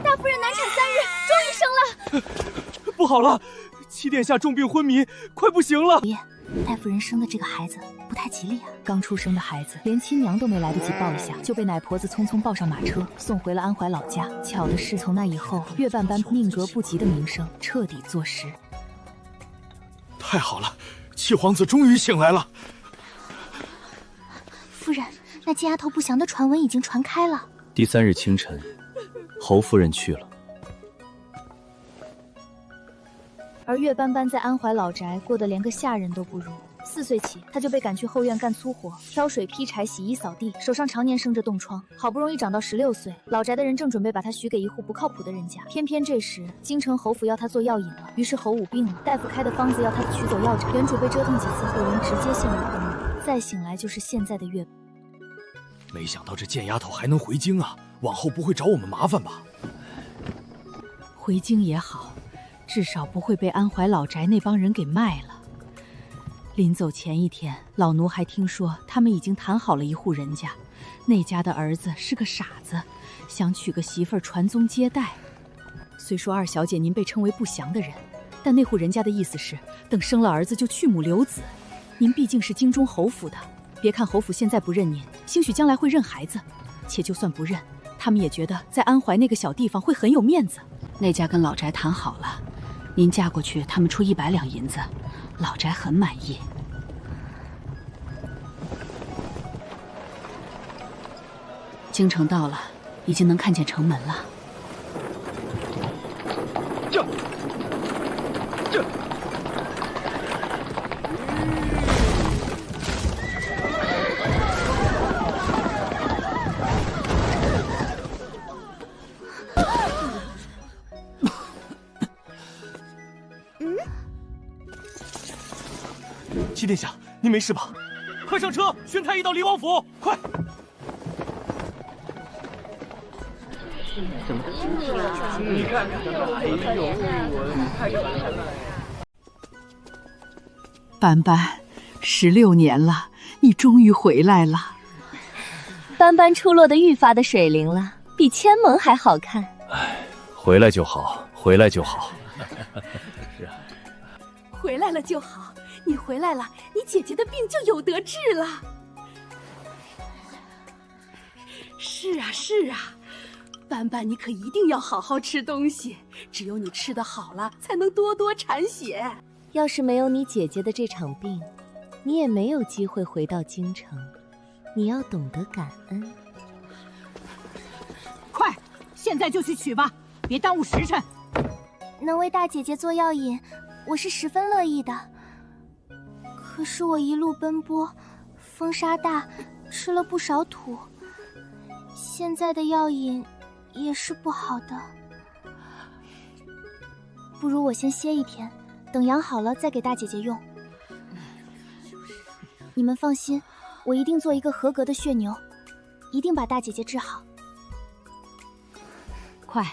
大夫人难产3日，终于生了。不好了，七殿下重病昏迷，快不行了。爷，大夫人生的这个孩子不太吉利啊。刚出生的孩子，连亲娘都没来得及抱一下，就被奶婆子匆匆抱上马车，送回了安怀老家。巧的是，从那以后，岳半般命格不吉的名声彻底坐实。太好了，七皇子终于醒来了。夫人，那贱丫头不祥的传闻已经传开了。第3日清晨，侯夫人去了。而岳斑斑在安怀老宅过得连个下人都不如。4岁起，他就被赶去后院干粗活，挑水、劈柴、洗衣、扫地，手上常年生着冻疮。好不容易长到16岁，老宅的人正准备把他许给一户不靠谱的人家，偏偏这时京城侯府要他做药引了。于是侯武病了，大夫开的方子要他取走药渣。原主被折腾几次后，人直接陷入昏迷，再醒来就是现在的岳。没想到这贱丫头还能回京啊！往后不会找我们麻烦吧？回京也好，至少不会被安怀老宅那帮人给卖了。临走前1天，老奴还听说他们已经谈好了一户人家，那家的儿子是个傻子，想娶个媳妇儿传宗接代。虽说2小姐您被称为不祥的人，但那户人家的意思是，等生了儿子就去母留子。您毕竟是京中侯府的，别看侯府现在不认您，兴许将来会认孩子。且就算不认，他们也觉得在安怀那个小地方会很有面子。那家跟老宅谈好了，您嫁过去，他们出100两银子，老宅很满意。京城到了，已经能看见城门了。七殿下，您没事吧？快上车，宣太医到离王府，快！你看，哎呦，太可爱了。斑斑，16年了，你终于回来了。斑斑出落的愈发的水灵了，比千萌还好看。哎，回来就好，回来就好。是啊，回来了就好。你回来了，你姐姐的病就有得治了。是啊，是啊，斑斑，你可一定要好好吃东西，只有你吃得好了，才能多多产血。要是没有你姐姐的这场病，你也没有机会回到京城。你要懂得感恩。快，现在就去取吧，别耽误时辰。能为大姐姐做药引，我是十分乐意的。可是我一路奔波，风沙大，吃了不少土，现在的药引也是不好的。不如我先歇1天，等养好了再给大姐姐用。你们放心，我一定做一个合格的血牛，一定把大姐姐治好。快，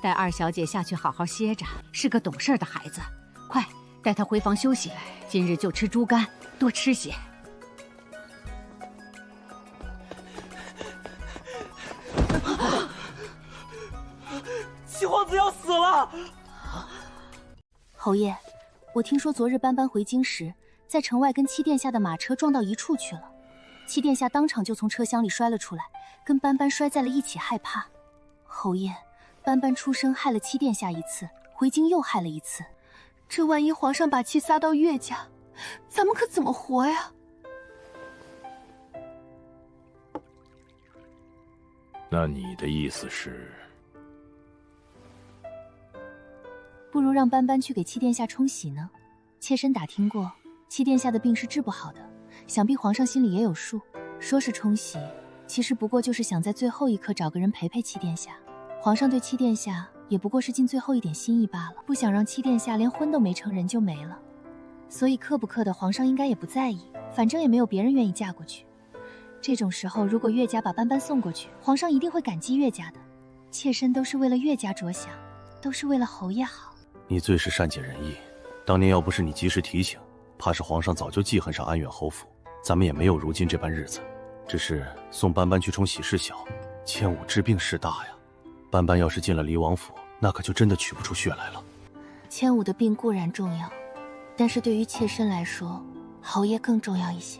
带2小姐下去好好歇着，是个懂事的孩子。快，带她回房休息，今日就吃猪肝，多吃些。七皇子要死了！侯爷，我听说昨日斑斑回京时，在城外跟七殿下的马车撞到一处去了。七殿下当场就从车厢里摔了出来，跟斑斑摔在了一起，害怕。侯爷，斑斑出生害了七殿下1次，回京又害了1次，这万一皇上把气撒到岳家，咱们可怎么活呀？那你的意思是？不如让斑斑去给七殿下冲喜呢。妾身打听过，七殿下的病是治不好的，想必皇上心里也有数。说是冲喜，其实不过就是想在最后一刻找个人陪陪七殿下。皇上对七殿下也不过是尽最后一点心意罢了，不想让七殿下连婚都没成，人就没了。所以克不克的皇上应该也不在意，反正也没有别人愿意嫁过去。这种时候，如果岳家把斑斑送过去，皇上一定会感激岳家的。妾身都是为了岳家着想，都是为了侯爷好。你最是善解人意，当年要不是你及时提醒，怕是皇上早就记恨上安远侯府，咱们也没有如今这般日子。只是送斑斑去冲喜事小，千武治病势大呀，斑斑要是进了离王府，那可就真的取不出血来了。千武的病固然重要，但是对于妾身来说，侯爷更重要一些。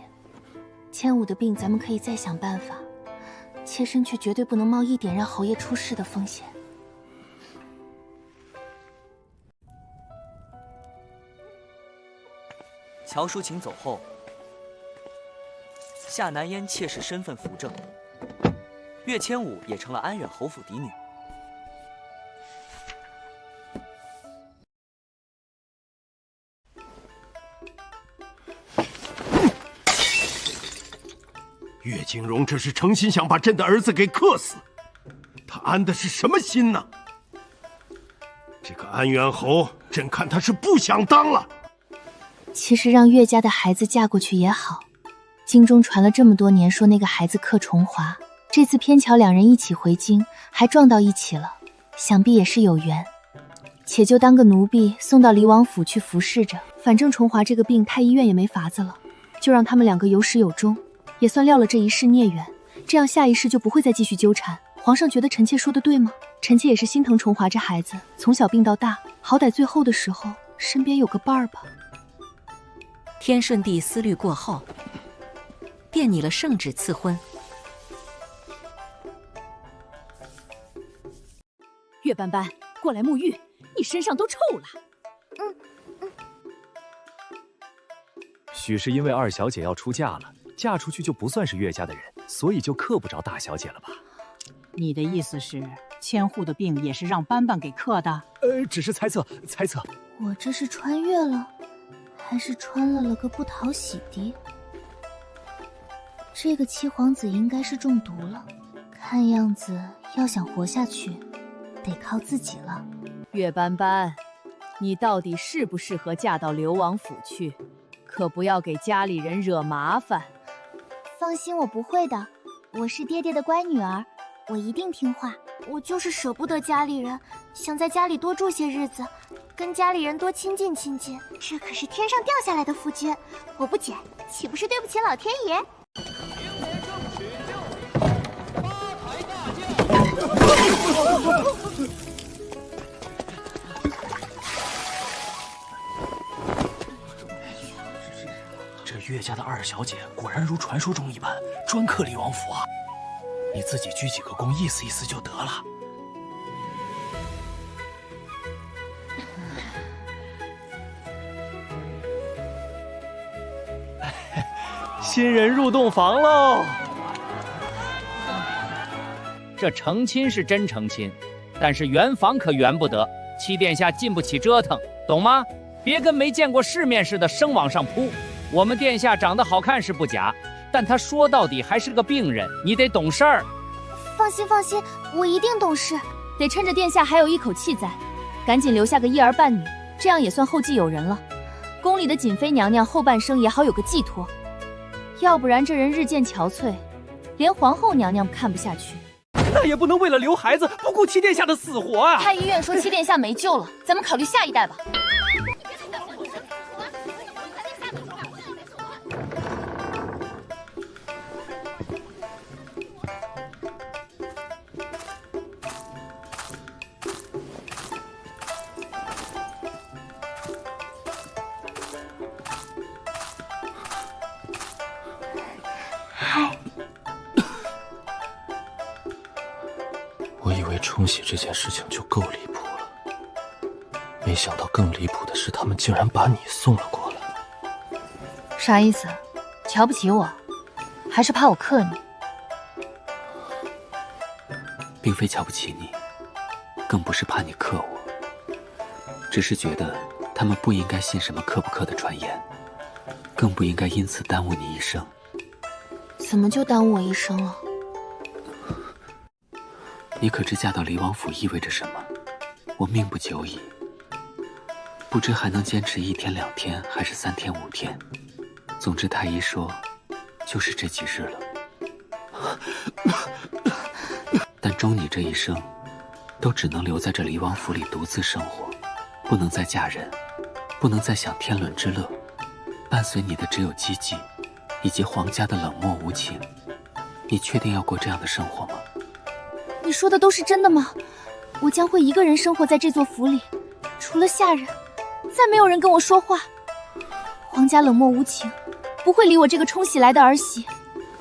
千武的病咱们可以再想办法，妾身却绝对不能冒一点让侯爷出事的风险。乔淑琴走后，夏南烟妾室身份扶正，岳千武也成了安远侯府嫡女。岳景荣这是诚心想把朕的儿子给克死，他安的是什么心呢？这个安远侯，朕看他是不想当了。其实让岳家的孩子嫁过去也好，京中传了这么多年说那个孩子克重华，这次偏巧两人一起回京，还撞到一起了，想必也是有缘。且就当个奴婢送到离王府去服侍着，反正重华这个病太医院也没法子了，就让他们两个有始有终，也算料了这一世孽缘，这样下一世就不会再继续纠缠。皇上觉得臣妾说的对吗？臣妾也是心疼重华这孩子，从小病到大，好歹最后的时候身边有个伴儿吧。天顺帝思虑过后，便拟了圣旨赐婚。岳斑斑，过来沐浴，你身上都臭了。许是因为二小姐要出嫁了，嫁出去就不算是岳家的人，所以就克不着大小姐了吧？你的意思是，千户的病也是让斑斑给克的？只是猜测。我这是穿越了，还是穿了个不讨喜的？这个七皇子应该是中毒了，看样子要想活下去，得靠自己了。岳斑斑，你到底适不适合嫁到流王府去？可不要给家里人惹麻烦。放心，我不会的，我是爹爹的乖女儿，我一定听话。我就是舍不得家里人，想在家里多住些日子，跟家里人多亲近亲近。这可是天上掉下来的夫君，我不捡，岂不是对不起老天爷？这岳家的二小姐果然如传说中一般，专克离王府啊！你自己鞠几个躬，意思意思就得了。新人入洞房喽！这成亲是真成亲，但是圆房可圆不得，七殿下禁不起折腾，懂吗？别跟没见过世面似的生往上扑。我们殿下长得好看是不假，但他说到底还是个病人，你得懂事儿。放心，我一定懂事。得趁着殿下还有一口气在，赶紧留下个一儿半女，这样也算后继有人了。宫里的瑾妃娘娘后半生也好有个寄托，要不然这人日渐憔悴，连皇后娘娘看不下去。那也不能为了留孩子不顾七殿下的死活啊！太医院说七殿下没救了，咱们考虑下一代吧。我以为冲喜这件事情就够离谱了，没想到更离谱的是，他们竟然把你送了过来。啥意思？瞧不起我，还是怕我克你？并非瞧不起你，更不是怕你克我，只是觉得他们不应该信什么克不克的传言，更不应该因此耽误你一生。怎么就耽误我一生了？你可知嫁到离王府意味着什么？我命不久矣，不知还能坚持1天2天，还是3天5天。总之太医说，就是这几日了。但终你这一生，都只能留在这离王府里独自生活，不能再嫁人，不能再享天伦之乐。伴随你的只有积极，以及皇家的冷漠无情。你确定要过这样的生活吗？你说的都是真的吗？我将会一个人生活在这座府里，除了下人，再没有人跟我说话。皇家冷漠无情，不会理我这个冲喜来的儿媳。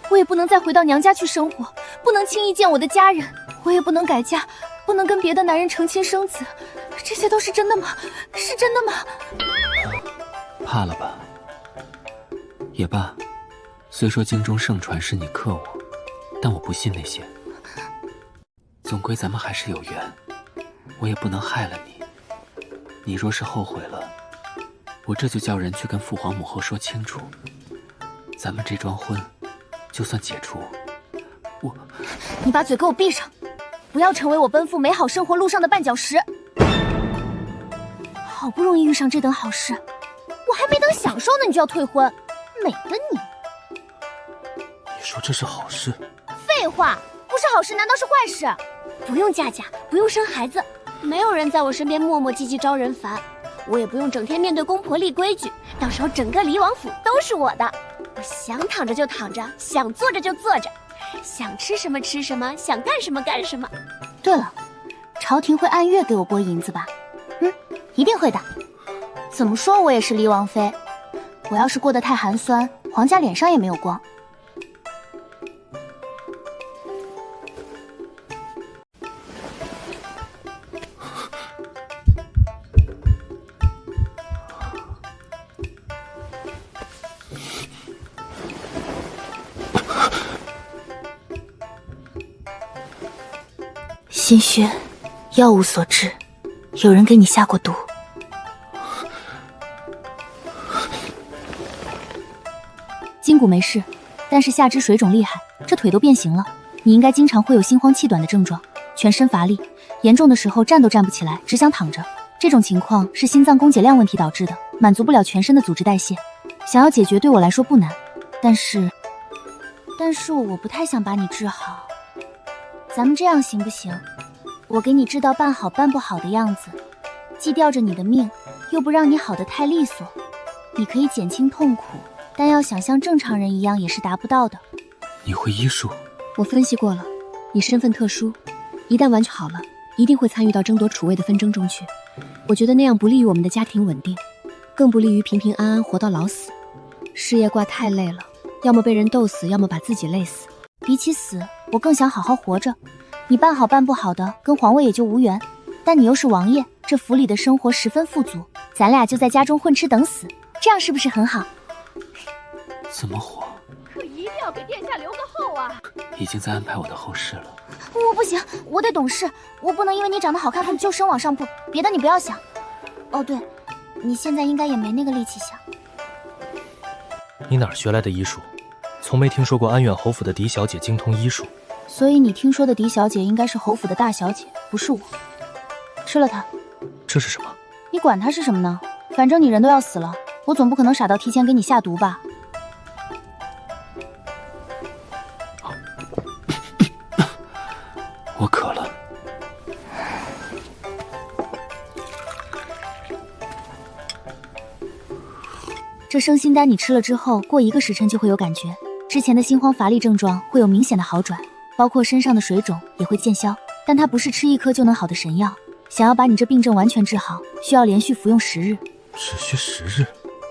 我也不能再回到娘家去生活，不能轻易见我的家人，我也不能改嫁，不能跟别的男人成亲生子。这些都是真的吗？是真的吗？怕了吧？也罢，虽说京中盛传是你克我，但我不信那些。总归咱们还是有缘，我也不能害了你。你若是后悔了，我这就叫人去跟父皇母后说清楚，咱们这桩婚就算解除。你把嘴给我闭上，不要成为我奔赴美好生活路上的绊脚石。好不容易遇上这等好事，我还没等享受呢，你就要退婚，美的你！你说这是好事？废话，不是好事难道是坏事？不用嫁嫁，不用生孩子，没有人在我身边磨磨唧唧招人烦，我也不用整天面对公婆立规矩，到时候整个离王府都是我的，我想躺着就躺着，想坐着就坐着，想吃什么吃什么，想干什么干什么。对了，朝廷会按月给我拨银子吧？一定会的。怎么说我也是离王妃，我要是过得太寒酸，皇家脸上也没有光。心轩，药物所致，有人给你下过毒。筋骨没事，但是下肢水肿厉害，这腿都变形了。你应该经常会有心慌气短的症状，全身乏力，严重的时候站都站不起来，只想躺着。这种情况是心脏供给量问题导致的，满足不了全身的组织代谢。想要解决对我来说不难，但是我不太想把你治好。咱们这样行不行？我给你治到半好半不好的样子，既吊着你的命，又不让你好得太利索。你可以减轻痛苦，但要想像正常人一样也是达不到的。你会医术？我分析过了，你身份特殊，一旦完全好了，一定会参与到争夺储位的纷争中去。我觉得那样不利于我们的家庭稳定，更不利于平平安安活到老死。事业挂太累了，要么被人斗死，要么把自己累死。比起死，我更想好好活着。你办好办不好的，跟皇位也就无缘。但你又是王爷，这府里的生活十分富足，咱俩就在家中混吃等死，这样是不是很好？怎么活？可一定要给殿下留个后啊！已经在安排我的后事了。我不行，我得懂事，我不能因为你长得好看就生往上扑，别的你不要想。哦对，你现在应该也没那个力气想。你哪儿学来的医术？从没听说过安远侯府的嫡小姐精通医术。所以你听说的嫡小姐应该是侯府的大小姐，不是我。吃了它。这是什么？你管它是什么呢？反正你人都要死了，我总不可能傻到提前给你下毒吧？我渴了。这生心丹你吃了之后，过1个时辰就会有感觉，之前的心慌乏力症状会有明显的好转，包括身上的水肿也会见消。但它不是吃1颗就能好的神药，想要把你这病症完全治好，需要连续服用10日。只需10日？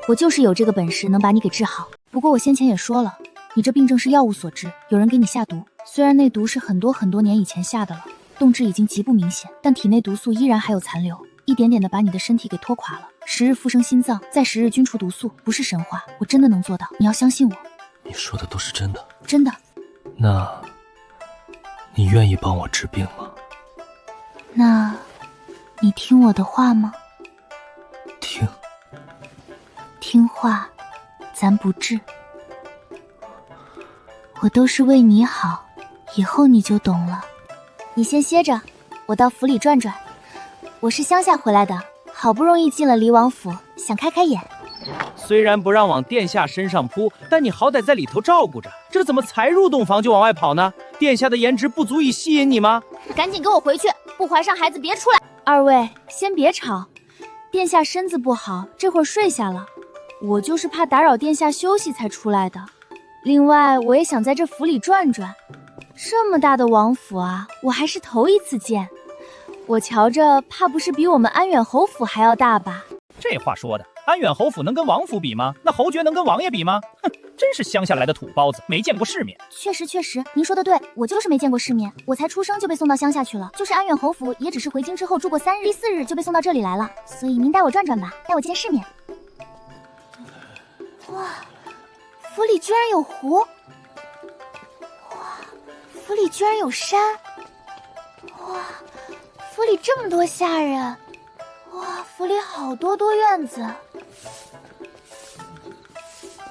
我就是有这个本事能把你给治好。不过我先前也说了，你这病症是药物所致，有人给你下毒。虽然那毒是很多年以前下的了，动质已经极不明显，但体内毒素依然还有残留，一点点的把你的身体给拖垮了。10日复生心脏，再10日均除毒素，不是神话，我真的能做到，你要相信我。你说的都是真的？真的。那你愿意帮我治病吗？那你听我的话吗？听话，咱不治。我都是为你好，以后你就懂了。你先歇着，我到府里转转。我是乡下回来的，好不容易进了离王府，想开开眼。虽然不让往殿下身上扑，但你好歹在里头照顾着，这怎么才入洞房就往外跑呢？殿下的颜值不足以吸引你吗？赶紧给我回去，不怀上孩子别出来。二位先别吵，殿下身子不好，这会儿睡下了，我就是怕打扰殿下休息才出来的。另外我也想在这府里转转，这么大的王府啊，我还是头一次见。我瞧着，怕不是比我们安远侯府还要大吧？这话说的，安远侯府能跟王府比吗？那侯爵能跟王爷比吗？哼，真是乡下来的土包子，没见过世面。确实，您说的对，我就是没见过世面。我才出生就被送到乡下去了，就是安远侯府，也只是回京之后住过3日，第4日就被送到这里来了。所以您带我转转吧，带我见世面。哇，府里居然有湖！哇，府里居然有山！哇，府里这么多下人！哇，府里好多院子！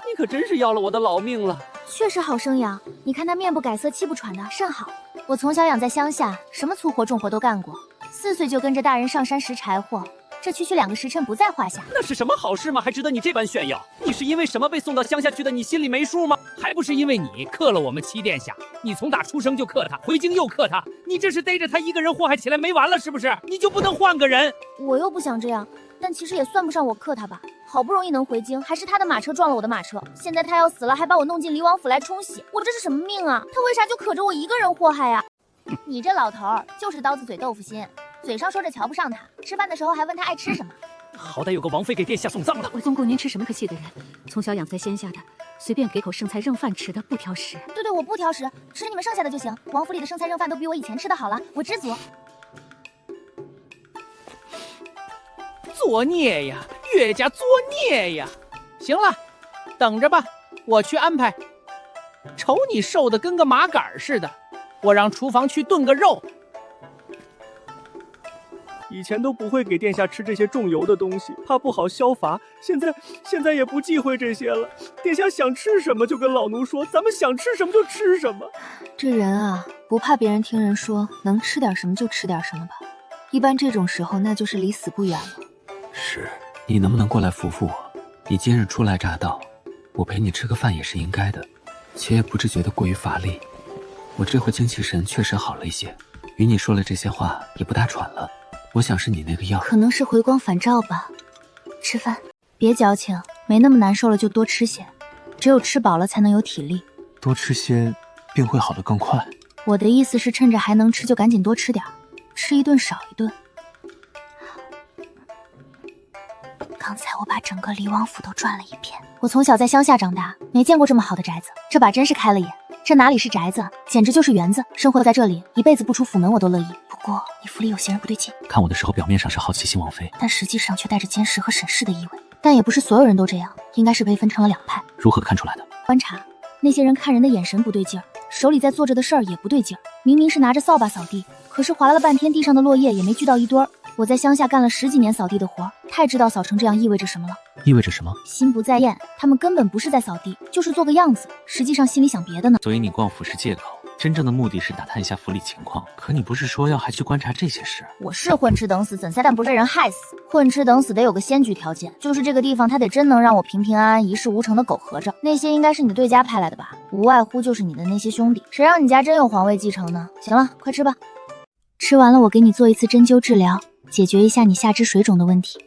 你可真是要了我的老命了。确实好生养，你看他面不改色气不喘的，甚好。我从小养在乡下，什么粗活重活都干过，4岁就跟着大人上山拾柴火，这区区2个时辰不在话下。那是什么好事吗？还值得你这般炫耀？你是因为什么被送到乡下去的？你心里没数吗？还不是因为你克了我们七殿下？你从打出生就克他，回京又克他，你这是逮着他一个人祸害起来没完了是不是？你就不能换个人？我又不想这样，但其实也算不上我克他吧。好不容易能回京，还是他的马车撞了我的马车。现在他要死了，还把我弄进离王府来冲洗，我这是什么命啊？他为啥就可着我一个人祸害呀？你这老头儿就是刀子嘴豆腐心，嘴上说着瞧不上他，吃饭的时候还问他爱吃什么。好歹有个王妃给殿下送葬了。我公公您吃什么可气的人？从小养在乡下的，随便给口剩菜剩饭吃的，不挑食。对，我不挑食，吃你们剩下的就行。王府里的剩菜剩饭都比我以前吃的好了，我知足。作孽呀，岳家作孽呀！行了，等着吧，我去安排。瞅你瘦的跟个麻杆似的，我让厨房去炖个肉。以前都不会给殿下吃这些重油的东西，怕不好消乏。现在也不忌讳这些了。殿下想吃什么就跟老奴说，咱们想吃什么就吃什么。这人啊，不怕别人听人说，能吃点什么就吃点什么吧。一般这种时候，那就是离死不远了。是，你能不能过来扶扶我？你今日初来乍到，我陪你吃个饭也是应该的，且也不至觉得过于乏力。我这会精气神确实好了一些，与你说了这些话也不大喘了。我想是你那个药，可能是回光返照吧。吃饭，别矫情，没那么难受了就多吃些，只有吃饱了才能有体力。多吃些，病会好得更快。我的意思是，趁着还能吃就赶紧多吃点，吃一顿少一顿。刚才我把整个离王府都转了一遍。我从小在乡下长大，没见过这么好的宅子，这把真是开了眼。这哪里是宅子，简直就是园子。生活在这里，一辈子不出府门我都乐意。不过你府里有些人不对劲，看我的时候表面上是好奇心王妃，但实际上却带着监视和审视的意味。但也不是所有人都这样，应该是被分成了2派。如何看出来的？观察，那些人看人的眼神不对劲儿，手里在做着的事儿也不对劲儿。明明是拿着扫把扫地，可是划拉了半天，地上的落叶也没聚到一堆儿。我在乡下干了10几年扫地的活，太知道扫成这样意味着什么了。意味着什么？心不在焉，他们根本不是在扫地，就是做个样子，实际上心里想别的呢。所以你逛府是借口，真正的目的是打探一下府里情况。可你不是说要还去观察这些事？我是混吃等死，怎塞但不是被人害死。混吃等死得有个先决条件，就是这个地方它得真能让我平平安安、一事无成的苟合着。那些应该是你的对家派来的吧？无外乎就是你的那些兄弟，谁让你家真有皇位继承呢？行了，快吃吧。吃完了，我给你做一次针灸治疗，解决一下你下肢水肿的问题。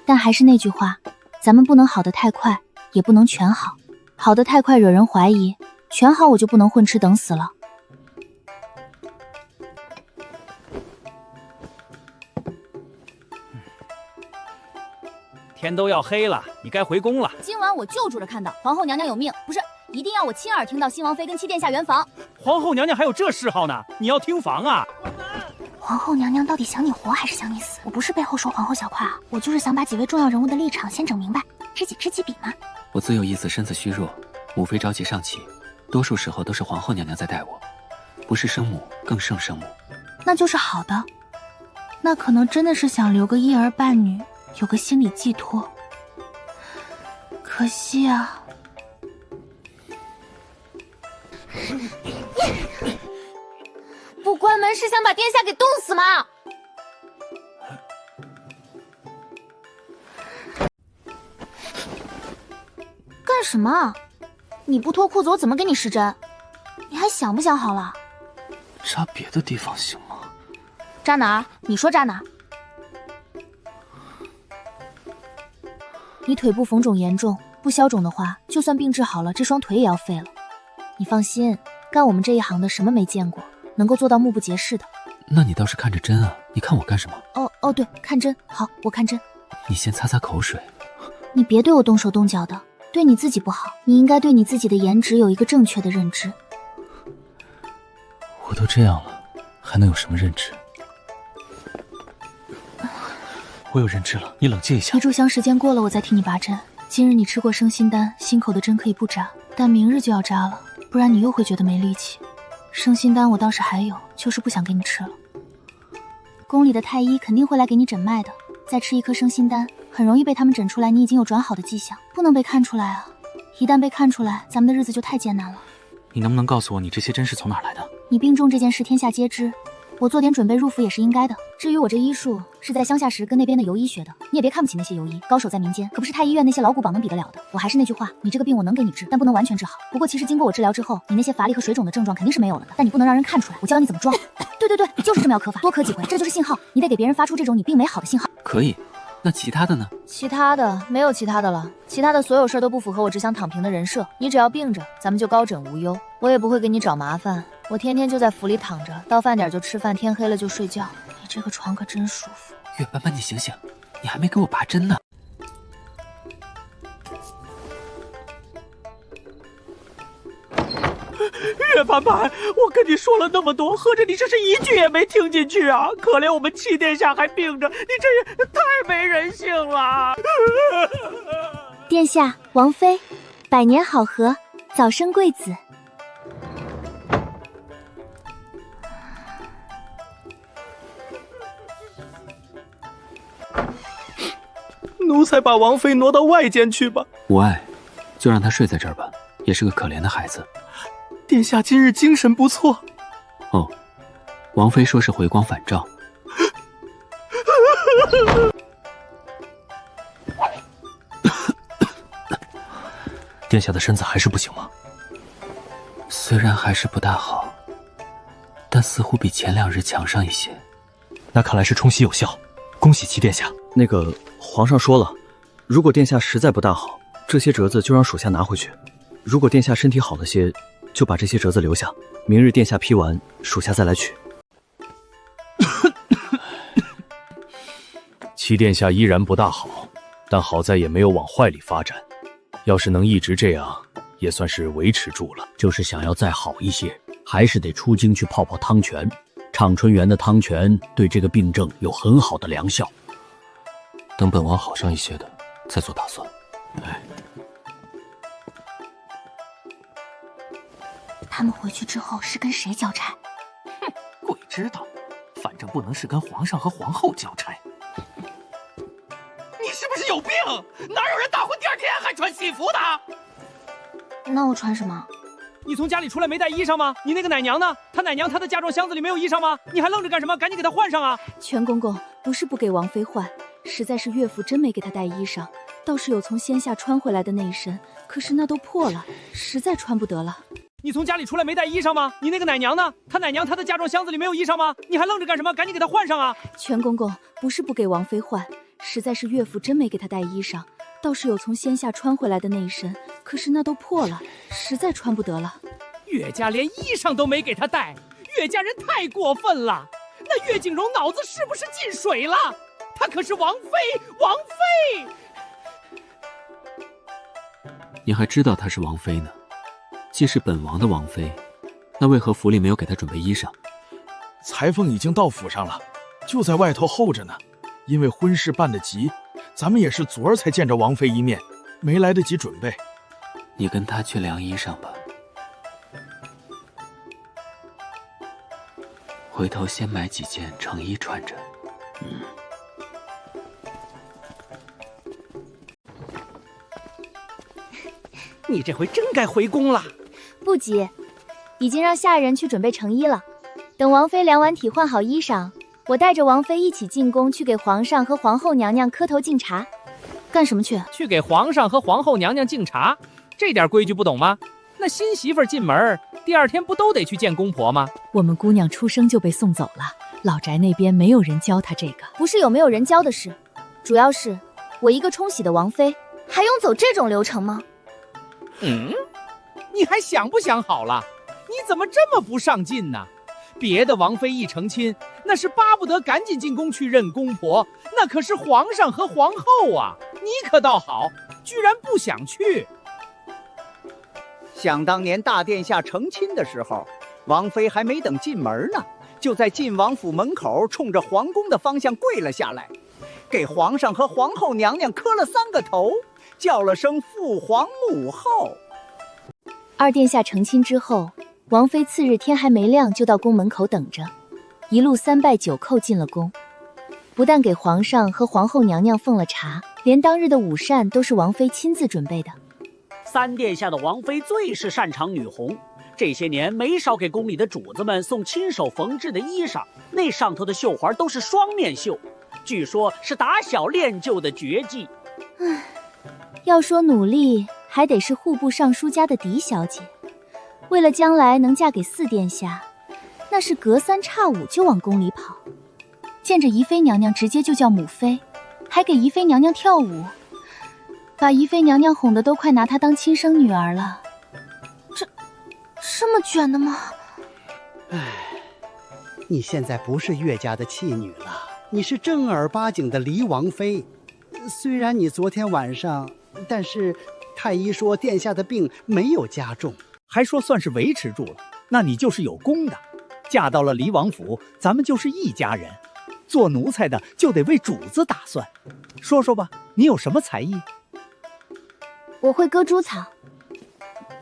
但还是那句话，咱们不能好得太快，也不能全好。好得太快惹人怀疑，全好我就不能混吃等死了。天都要黑了，你该回宫了。今晚我就住着看到皇后娘娘有命，不是，一定要我亲耳听到新王妃跟七殿下圆房。皇后娘娘还有这嗜好呢？你要听房啊？皇后娘娘到底想你活还是想你死？我不是背后说皇后小夸，我就是想把几位重要人物的立场先整明白，知己知己比嘛。我自有一子身子虚弱，母妃着急上气，多数时候都是皇后娘娘在带我，不是生母更胜生母。那就是好的，那可能真的是想留个一儿半女，有个心理寄托。可惜啊。不关门是想把殿下给冻死吗？干什么？你不脱裤子我怎么给你施针？你还想不想好了？扎别的地方行吗？扎哪儿？你说扎哪儿？你腿部缝肿严重，不消肿的话，就算病治好了，这双腿也要废了。你放心，干我们这一行的什么没见过，能够做到目不斜视的。那你倒是看着针啊！你看我干什么？哦，对，看针。好，我看针。你先擦擦口水。你别对我动手动脚的，对你自己不好。你应该对你自己的颜值有一个正确的认知。我都这样了，还能有什么认知？我有认知了，你冷静一下。你炷香时间过了，我再替你拔针。今日你吃过生心丹，心口的针可以不扎，但明日就要扎了，不然你又会觉得没力气。生心丹我倒是还有，就是不想给你吃了。宫里的太医肯定会来给你诊脉的，再吃一颗生心丹，很容易被他们诊出来你已经有转好的迹象，不能被看出来啊！一旦被看出来，咱们的日子就太艰难了。你能不能告诉我，你这些针是从哪儿来的？你病重这件事天下皆知，我做点准备入府也是应该的。至于我这医术，是在乡下时跟那边的游医学的，你也别看不起那些游医，高手在民间，可不是太医院那些老古堡能比得了的。我还是那句话，你这个病我能给你治，但不能完全治好。不过其实经过我治疗之后，你那些乏力和水肿的症状肯定是没有了的，但你不能让人看出来。我教你怎么装。对，就是这么要咳法，多咳几回，这就是信号，你得给别人发出这种你病没好的信号。可以，那其他的呢？其他的没有其他的了，其他的所有事儿都不符合我只想躺平的人设。你只要病着，咱们就高枕无忧，我也不会给你找麻烦。我天天就在府里躺着，到饭点就吃饭，天黑了就睡觉。你这个床可真舒服。月斑斑，你醒醒，你还没给我拔针呢。月斑斑，我跟你说了那么多，合着你这是一句也没听进去啊！可怜我们七殿下还病着，你这也太没人性了！殿下，王妃，百年好合，早生贵子。奴才把王妃挪到外间去吧。无碍，就让她睡在这儿吧，也是个可怜的孩子。殿下今日精神不错。哦，王妃说是回光返照。殿下的身子还是不行吗？虽然还是不大好，但似乎比前2日强上一些。那看来是冲洗有效，恭喜七殿下。那个皇上说了，如果殿下实在不大好，这些折子就让属下拿回去；如果殿下身体好了些，就把这些折子留下。明日殿下批完，属下再来取。七殿下依然不大好，但好在也没有往坏里发展。要是能一直这样，也算是维持住了。就是想要再好一些，还是得出京去泡泡汤泉。畅春园的汤泉对这个病症有很好的疗效。等本王好上一些的，再做打算。他们回去之后是跟谁交差？哼，鬼知道，反正不能是跟皇上和皇后交差。你是不是有病？哪有人大婚第2天还穿喜服的？那我穿什么？你从家里出来没带衣裳吗？你那个奶娘呢？她奶娘她的嫁妆箱子里没有衣裳吗？你还愣着干什么？赶紧给她换上啊！全公公，不是不给王妃换，实在是岳父真没给她带衣裳，倒是有从仙下穿回来的那一身，可是那都破了，实在穿不得了。你从家里出来没带衣裳吗？你那个奶娘呢？她奶娘她的嫁妆箱子里没有衣裳吗？你还愣着干什么？赶紧给她换上啊！全公公，不是不给王妃换，实在是岳父真没给她带衣裳，倒是有从仙下穿回来的那一身，可是那都破了，实在穿不得了。岳家连衣裳都没给她带，岳家人太过分了。那岳景荣脑子是不是进水了？她可是王妃，王妃！你还知道她是王妃呢？既是本王的王妃，那为何府里没有给她准备衣裳？裁缝已经到府上了，就在外头候着呢。因为婚事办得急，咱们也是昨儿才见着王妃一面，没来得及准备。你跟她去量衣裳吧。回头先买几件成衣穿着。你这回真该回宫了。不急，已经让下人去准备成衣了。等王妃量完体换好衣裳，我带着王妃一起进宫去给皇上和皇后娘娘磕头敬茶。干什么去？去给皇上和皇后娘娘敬茶，这点规矩不懂吗？那新媳妇进门，第2天不都得去见公婆吗？我们姑娘出生就被送走了，老宅那边没有人教她这个。不是有没有人教的事，主要是我一个冲喜的王妃，还用走这种流程吗？你还想不想好了？你怎么这么不上进呢？别的王妃一成亲，那是巴不得赶紧进宫去认公婆，那可是皇上和皇后啊！你可倒好，居然不想去。想当年大殿下成亲的时候，王妃还没等进门呢，就在晋王府门口冲着皇宫的方向跪了下来，给皇上和皇后娘娘磕了3个头，叫了声父皇母后。二殿下成亲之后，王妃次日天还没亮就到宫门口等着，一路3拜9叩进了宫。不但给皇上和皇后娘娘奉了茶，连当日的午膳都是王妃亲自准备的。三殿下的王妃最是擅长女红，这些年没少给宫里的主子们送亲手缝制的衣裳，那上头的绣环都是双面绣，据说是打小练就的绝技。唉，要说努力，还得是户部尚书家的嫡小姐。为了将来能嫁给4殿下，那是隔3差5就往宫里跑，见着宜妃娘娘直接就叫母妃，还给宜妃娘娘跳舞，把宜妃娘娘哄得都快拿她当亲生女儿了。这么卷的吗？唉，你现在不是岳家的弃女了，你是正儿八经的离王妃。虽然你昨天晚上，但是太医说殿下的病没有加重，还说算是维持住了，那你就是有功的。嫁到了离王府，咱们就是一家人，做奴才的就得为主子打算。说说吧，你有什么才艺？我会割猪草。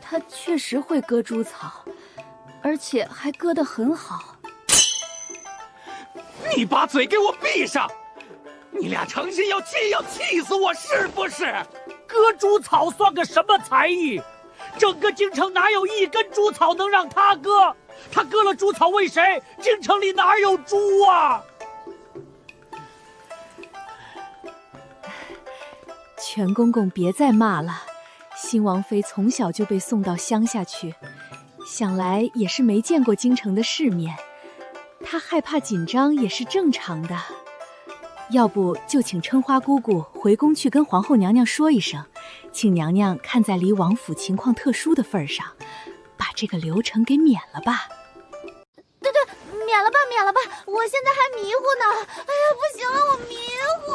他确实会割猪草，而且还割得很好。你把嘴给我闭上！你俩成心要气死我是不是？割猪草算个什么才艺？整个京城哪有一根猪草能让他割？他割了猪草为谁？京城里哪有猪啊？全公公别再骂了，新王妃从小就被送到乡下去，想来也是没见过京城的世面，她害怕紧张也是正常的。要不就请春花姑姑回宫去跟皇后娘娘说一声，请娘娘看在离王府情况特殊的份上，把这个流程给免了吧。对，免了吧，我现在还迷糊呢。哎呀，不行了，我迷糊。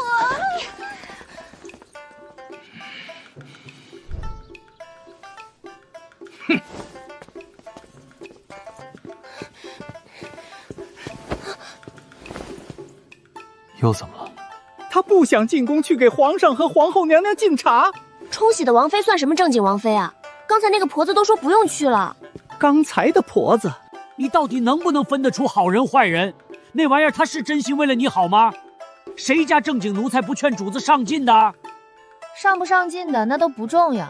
哼！又怎么了？他不想进宫去给皇上和皇后娘娘敬茶。冲喜的王妃算什么正经王妃啊？刚才那个婆子都说不用去了。刚才的婆子，你到底能不能分得出好人坏人？那玩意儿他是真心为了你好吗？谁家正经奴才不劝主子上进的？上不上进的那都不重要，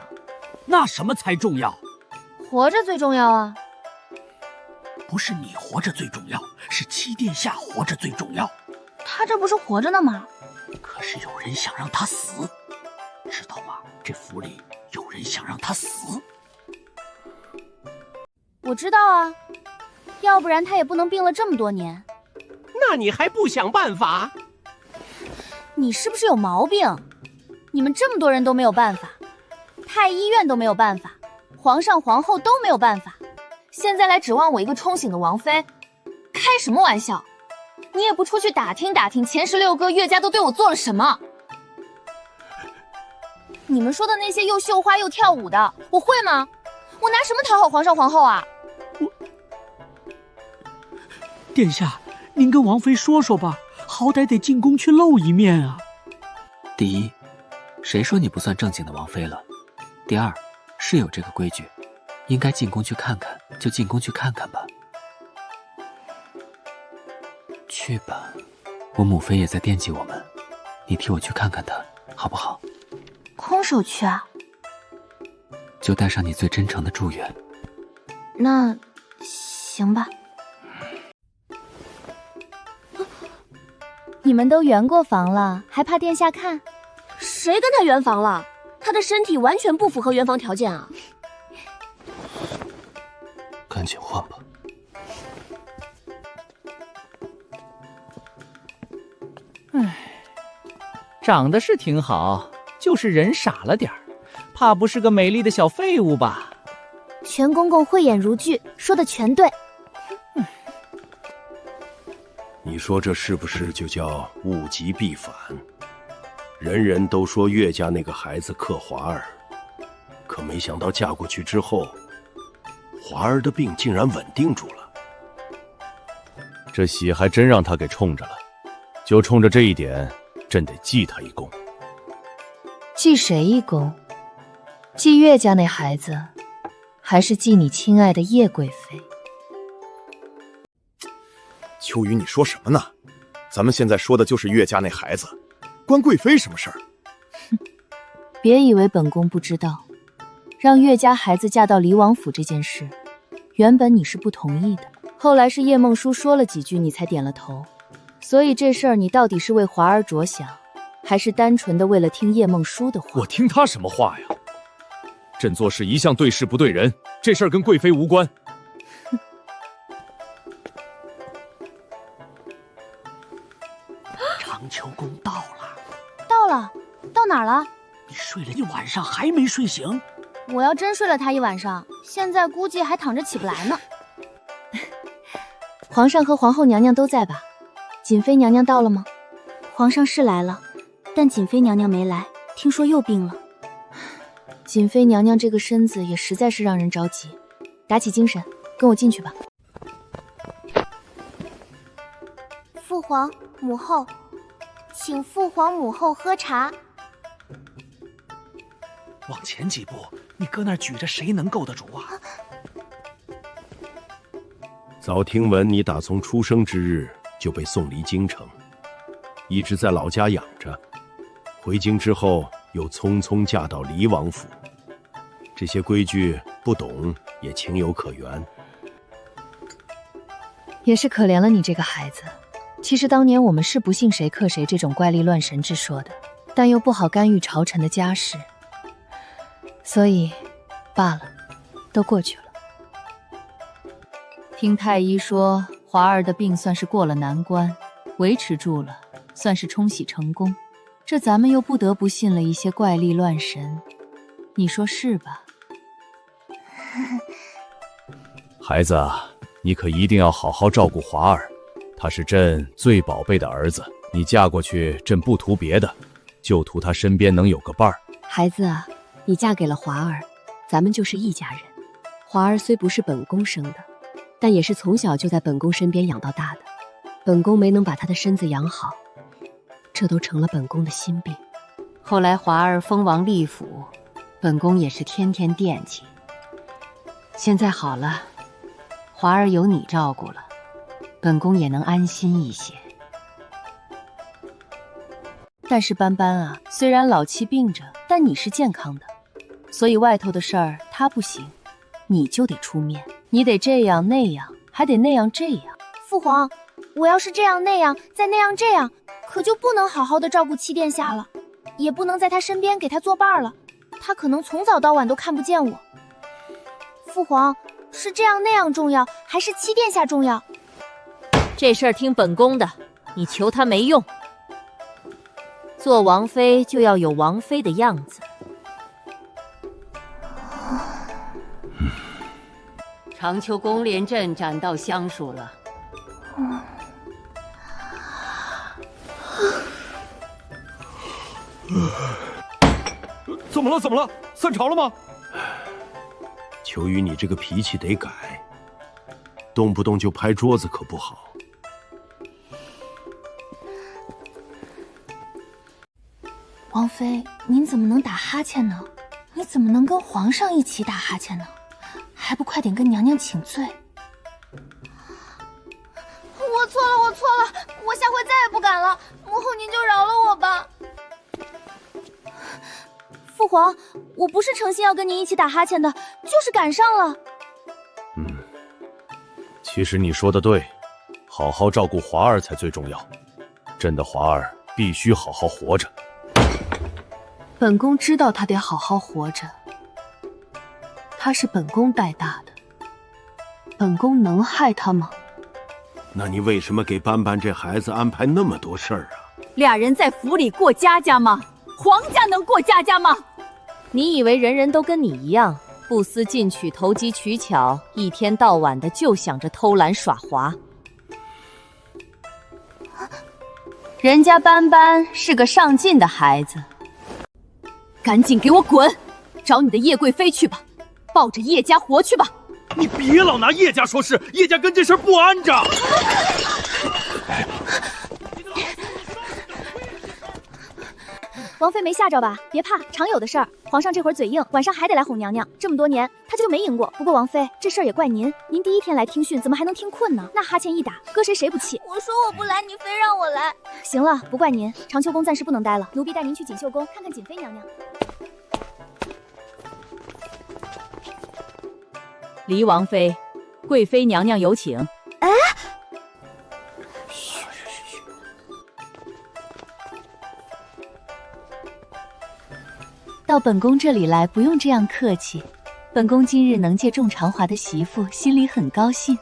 那什么才重要？活着最重要啊！不是你活着最重要，是七殿下活着最重要。他这不是活着呢吗？可是有人想让他死，知道吗？这府里有人想让他死。我知道啊，要不然他也不能病了这么多年。那你还不想办法？你是不是有毛病？你们这么多人都没有办法，太医院都没有办法，皇上皇后都没有办法，现在来指望我一个冲醒的王妃，开什么玩笑？你也不出去打听打听前16个岳家都对我做了什么？你们说的那些又绣花又跳舞的，我会吗？我拿什么讨好皇上皇后啊？殿下，您跟王妃说说吧，好歹得进宫去露一面啊。第一，谁说你不算正经的王妃了？第二，是有这个规矩，应该进宫去看看，就进宫去看看吧。去吧，我母妃也在惦记我们，你替我去看看她，好不好？空手去啊？就带上你最真诚的祝愿。那行吧。你们都圆过房了，还怕殿下看？谁跟他圆房了？他的身体完全不符合圆房条件啊！赶紧换吧。唉，长得是挺好，就是人傻了点儿，怕不是个美丽的小废物吧？全公公慧眼如炬，说的全对。你说这是不是就叫物极必反？人人都说岳家那个孩子克华儿，可没想到嫁过去之后，华儿的病竟然稳定住了。这喜还真让他给冲着了，就冲着这一点，朕得记他一功。记谁一功？记岳家那孩子，还是记你亲爱的叶贵妃？秋雨，你说什么呢？咱们现在说的就是岳家那孩子，关贵妃什么事儿？别以为本宫不知道，让岳家孩子嫁到离王府这件事，原本你是不同意的，后来是叶梦舒说了几句，你才点了头。所以这事儿你到底是为华儿着想，还是单纯的为了听叶梦舒的话？我听他什么话呀？朕做事一向对事不对人，这事儿跟贵妃无关。长秋宫到了。到了？到哪儿了？你睡了一晚上还没睡醒？我要真睡了他一晚上，现在估计还躺着起不来呢。皇上和皇后娘娘都在吧？瑾妃娘娘到了吗？皇上是来了，但瑾妃娘娘没来，听说又病了。瑾妃娘娘这个身子也实在是让人着急，打起精神，跟我进去吧。父皇母后，请父皇母后喝茶。往前几步，你搁那儿举着，谁能够得住啊？早听闻你打从出生之日就被送离京城，一直在老家养着，回京之后又匆匆嫁到离王府，这些规矩不懂也情有可原。也是可怜了你这个孩子。其实当年我们是不信谁克谁这种怪力乱神之说的，但又不好干预朝臣的家事，所以罢了，都过去了。听太医说，华儿的病算是过了难关，维持住了，算是冲喜成功。这咱们又不得不信了一些怪力乱神，你说是吧？孩子啊，你可一定要好好照顾华儿，他是朕最宝贝的儿子。你嫁过去，朕不图别的，就图他身边能有个伴儿。孩子啊，你嫁给了华儿，咱们就是一家人。华儿虽不是本宫生的，但也是从小就在本宫身边养到大的。本宫没能把他的身子养好，这都成了本宫的心病。后来华儿封王立府，本宫也是天天惦记。现在好了，华儿有你照顾了，本宫也能安心一些。但是斑斑啊，虽然老七病着，但你是健康的，所以外头的事儿他不行，你就得出面，你得这样那样，还得那样这样。父皇，我要是这样那样，再那样这样，可就不能好好的照顾七殿下了，也不能在他身边给他作伴了，他可能从早到晚都看不见我。父皇，是这样那样重要，还是七殿下重要？这事儿听本宫的，你求他没用。做王妃就要有王妃的样子。长秋宫连朕斩到香书了。怎么了？怎么了？散朝了吗？秋雨，你这个脾气得改，动不动就拍桌子可不好。王妃，您怎么能打哈欠呢？你怎么能跟皇上一起打哈欠呢？还不快点跟娘娘请罪！我错了，我错了，我下回再也不敢了。母后您就饶了我吧。父皇，我不是诚心要跟您一起打哈欠的，就是赶上了。其实你说的对，好好照顾华儿才最重要。朕的华儿必须好好活着。本宫知道他得好好活着，他是本宫带大的，本宫能害他吗？那你为什么给斑斑这孩子安排那么多事儿啊？俩人在府里过家家吗？皇家能过家家吗？你以为人人都跟你一样，不思进取，投机取巧，一天到晚的就想着偷懒耍滑。人家斑斑是个上进的孩子，赶紧给我滚！找你的叶贵妃去吧，抱着叶家活去吧！你别老拿叶家说事，叶家跟这事儿不安着。王妃没吓着吧？别怕，常有的事儿。皇上这会儿嘴硬，晚上还得来哄娘娘。这么多年，他就没赢过。不过王妃，这事儿也怪您，您第一天来听训，怎么还能听困呢？那哈欠一打，搁谁不气？我说我不来，你非让我来。行了，不怪您。长秋宫暂时不能待了，奴婢带您去锦绣宫看看瑾妃娘娘。黎王妃，贵妃娘娘有请。哎。到本宫这里来，不用这样客气。本宫今日能借众长华的媳妇，心里很高兴。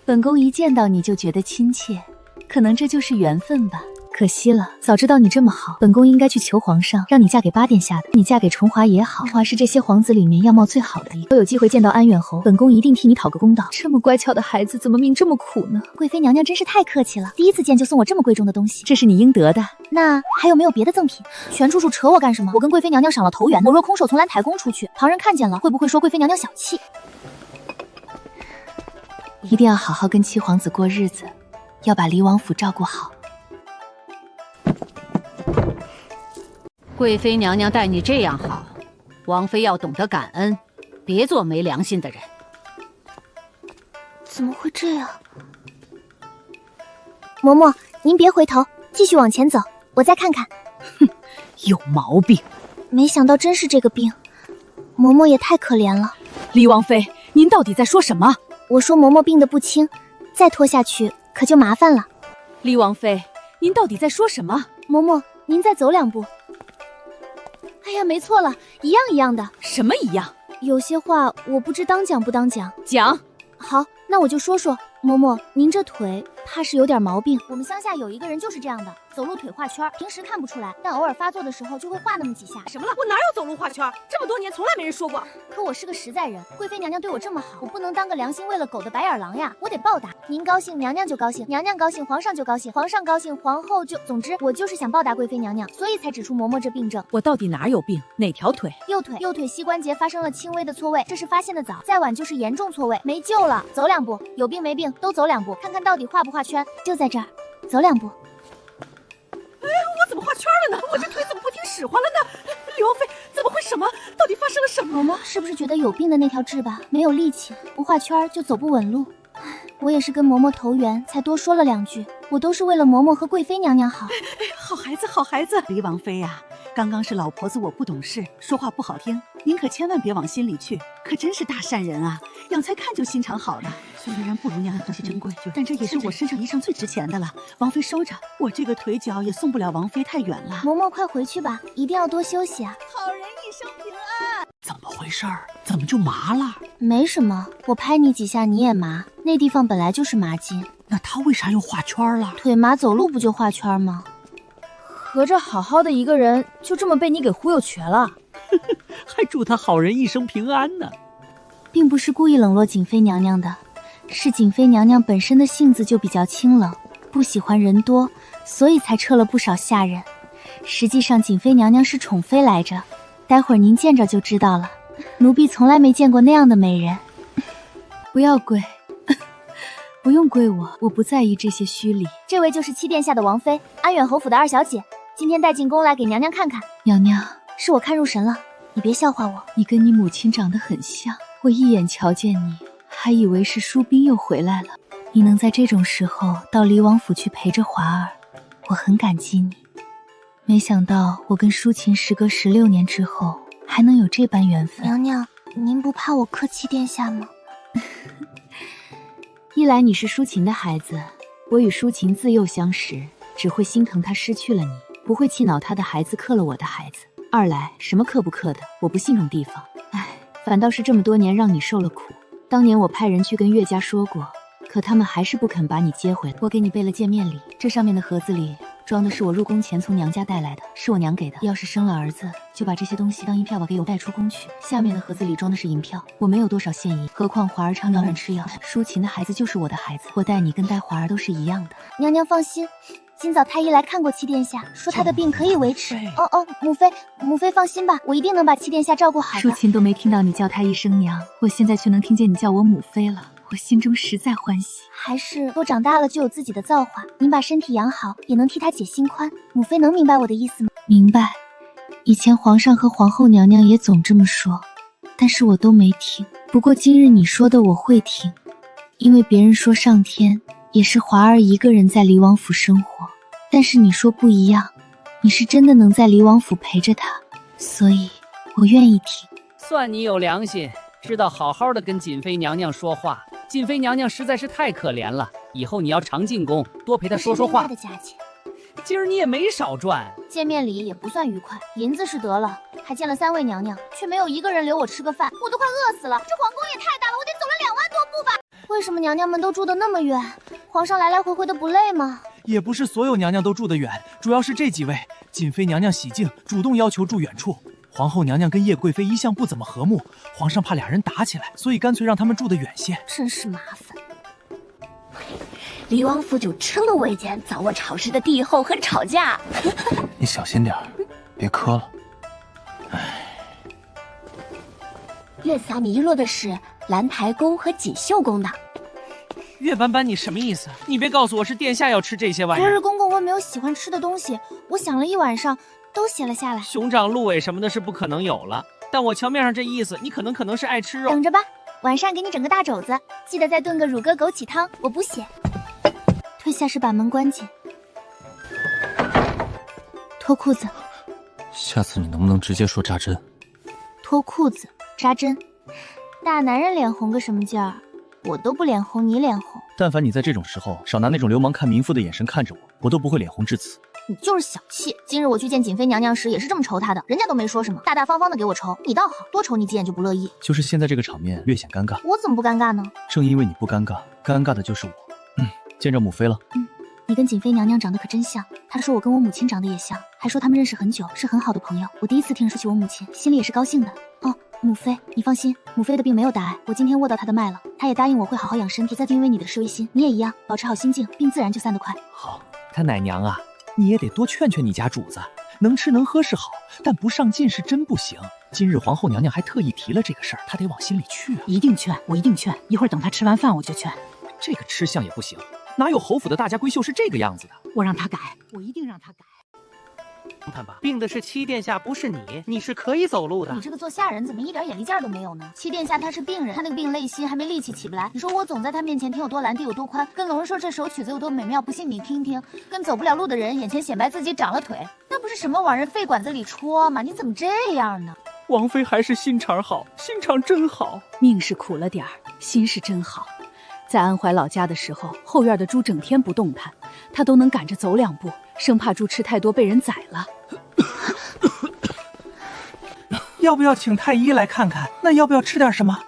本宫一见到你就觉得亲切，可能这就是缘分吧。可惜了，早知道你这么好，本宫应该去求皇上，让你嫁给八殿下的。你嫁给崇华也好，崇华是这些皇子里面样貌最好的一个。我有机会见到安远侯，本宫一定替你讨个公道。这么乖巧的孩子，怎么命这么苦呢？贵妃娘娘真是太客气了，第一次见就送我这么贵重的东西，这是你应得的。那还有没有别的赠品？全处处扯我干什么？我跟贵妃娘娘赏了头缘，我若空手从兰台宫出去，旁人看见了，会不会说贵妃娘娘小气？一定要好好跟七皇子过日子，要把黎王府照顾好。贵妃娘娘待你这样好，王妃要懂得感恩，别做没良心的人。怎么会这样？嬷嬷，您别回头，继续往前走，我再看看。哼，有毛病！没想到真是这个病，嬷嬷也太可怜了。黎王妃，您到底在说什么？我说嬷嬷病得不轻，再拖下去可就麻烦了。黎王妃，您到底在说什么？嬷嬷，您再走2步。哎呀，没错了，一样一样的。什么一样？有些话我不知当讲不当讲。讲。好，那我就说说。嬷嬷，您这腿怕是有点毛病。我们乡下有一个人就是这样的，走路腿画圈，平时看不出来，但偶尔发作的时候就会画那么几下。什么了？我哪有走路画圈？这么多年从来没人说过。可我是个实在人，贵妃娘娘对我这么好，我不能当个良心喂了狗的白眼狼呀，我得报答。您高兴，娘娘就高兴；娘娘高兴，皇上就高兴；皇上高兴，皇后就……总之，我就是想报答贵妃娘娘，所以才指出嬷嬷这病症。我到底哪有病？哪条腿？右腿膝关节发生了轻微的错位，这是发现的早，再晚就是严重错位，没救了。走2步，有病没病都走2步，看看到底画不画圈。就在这儿，走2步。哎，我怎么画圈了呢？我这腿怎么不听使唤了呢？黎王妃，怎么会？什么？到底发生了什么？嬷嬷是不是觉得有病的那条痣吧没有力气，不画圈就走不稳路？我也是跟嬷嬷投缘，才多说了2句，我都是为了嬷嬷和贵妃娘娘好。好孩子，好孩子。黎王妃呀，刚刚是老婆子我不懂事，说话不好听，您可千万别往心里去，可真是大善人啊，养才看就心肠好的。虽然不如娘娘东西珍贵，但这也是我身上衣裳最值钱的了，王妃收着，我这个腿脚也送不了王妃太远了。嬷嬷快回去吧，一定要多休息啊。好人一生平安。怎么回事儿？怎么就麻了？没什么，我拍你几下你也麻，那地方本来就是麻筋。那他为啥又画圈了？腿麻走路不就画圈吗？合着好好的一个人就这么被你给忽悠瘸了。还祝他好人一生平安呢。并不是故意冷落瑾妃娘娘的，是瑾妃娘娘本身的性子就比较清冷，不喜欢人多，所以才撤了不少下人。实际上瑾妃娘娘是宠妃来着，待会儿您见着就知道了。奴婢从来没见过那样的美人。不要跪，不用跪我不在意这些虚礼。这位就是七殿下的王妃，安远侯府的2小姐，今天带进宫来给娘娘看看。娘娘，是我看入神了，你别笑话我。你跟你母亲长得很像，我一眼瞧见你，还以为是淑斌又回来了。你能在这种时候到黎王府去陪着华儿，我很感激你。没想到我跟淑琴时隔16年之后，还能有这般缘分。娘娘，您不怕我克七殿下吗？一来你是淑琴的孩子，我与淑琴自幼相识，只会心疼她失去了你，不会气恼她的孩子克了我的孩子。二来什么克不克的，我不信这种地方。反倒是这么多年让你受了苦。当年我派人去跟岳家说过，可他们还是不肯把你接回来。我给你备了见面礼，这上面的盒子里装的是我入宫前从娘家带来的，是我娘给的。要是生了儿子，就把这些东西当银票把给我带出宫去。下面的盒子里装的是银票，我没有多少现银，何况华儿常软软吃药，淑琴的孩子就是我的孩子，我待你跟待华儿都是一样的。娘娘放心。今早太医来看过七殿下，说他的病可以维持。母妃放心吧，我一定能把七殿下照顾好的。淑琴都没听到你叫她一声娘，我现在却能听见你叫我母妃了，我心中实在欢喜。还是都长大了就有自己的造化，您把身体养好，也能替他解心宽。母妃能明白我的意思吗？明白。以前皇上和皇后娘娘也总这么说，但是我都没听。不过今日你说的我会听，因为别人说上天也是华儿一个人在离王府生活，但是你说不一样，你是真的能在离王府陪着他，所以我愿意听。算你有良心，知道好好的跟瑾妃娘娘说话。瑾妃娘娘实在是太可怜了，以后你要常进宫，多陪她说说话。的价钱，今儿你也没少赚，见面礼也不算愉快，银子是得了，还见了3位娘娘，却没有一个人留我吃个饭，我都快饿死了。这皇宫也太大了，我得走了2万多步吧。为什么娘娘们都住得那么远？皇上来来回回的不累吗？也不是所有娘娘都住得远，主要是这几位。瑾妃娘娘喜静，主动要求住远处。皇后娘娘跟叶贵妃一向不怎么和睦，皇上怕俩人打起来，所以干脆让他们住得远些。真是麻烦。离王府就成了我一件遭我潮湿的帝后和吵架。你小心点儿，别磕了。月嫂迷落的是兰台宫和锦绣宫的。月斑斑，你什么意思？你别告诉我是殿下要吃这些玩意儿。昨日公公问没有喜欢吃的东西，我想了一晚上，都写了下来。熊掌、鹿尾什么的是不可能有了，但我桥面上这意思，你可能是爱吃肉。等着吧，晚上给你整个大肘子，记得再炖个乳鸽枸杞汤，我补血。退下时把门关紧。脱裤子。下次你能不能直接说扎针？脱裤子，扎针。大男人脸红个什么劲儿？我都不脸红，你脸红。但凡你在这种时候少拿那种流氓看民妇的眼神看着我，我都不会脸红至此。你就是小气。今日我去见瑾妃娘娘时也是这么愁她的，人家都没说什么，大大方方的给我愁。你倒好，多瞅你几眼就不乐意。就是现在这个场面略显尴尬。我怎么不尴尬呢？正因为你不尴尬，尴尬的就是我。见着母妃了。你跟瑾妃娘娘长得可真像，她说我跟我母亲长得也像，还说他们认识很久，是很好的朋友。我第一次听人说起我母亲，心里也是高兴的。哦，母妃，你放心，母妃的病没有大碍，我今天握到她的脉了，她也答应我会好好养身体。再因为你的示威心，你也一样，保持好心境，病自然就散得快。好，他奶娘啊，你也得多劝劝你家主子，能吃能喝是好，但不上进是真不行。今日皇后娘娘还特意提了这个事儿，她得往心里去啊。一定劝，我一定劝，一会儿等她吃完饭我就劝。这个吃相也不行，哪有侯府的大家闺秀是这个样子的？我让她改，我一定让她改。看吧，病的是七殿下，不是你，你是可以走路的。你这个做下人怎么一点眼力劲儿都没有呢？七殿下他是病人，他那个病累心，还没力气起不来。你说我总在他面前天有多蓝地有多宽，跟龙人说这首曲子有多美妙，不信你听听。跟走不了路的人眼前显摆自己长了腿，那不是什么往人肺管子里戳吗？你怎么这样呢？王妃还是心肠好，心肠真好。命是苦了点儿，心是真好。在安怀老家的时候，后院的猪整天不动弹，他都能赶着走2步，生怕猪吃太多被人宰了。要不要请太医来看看？那要不要吃点什么？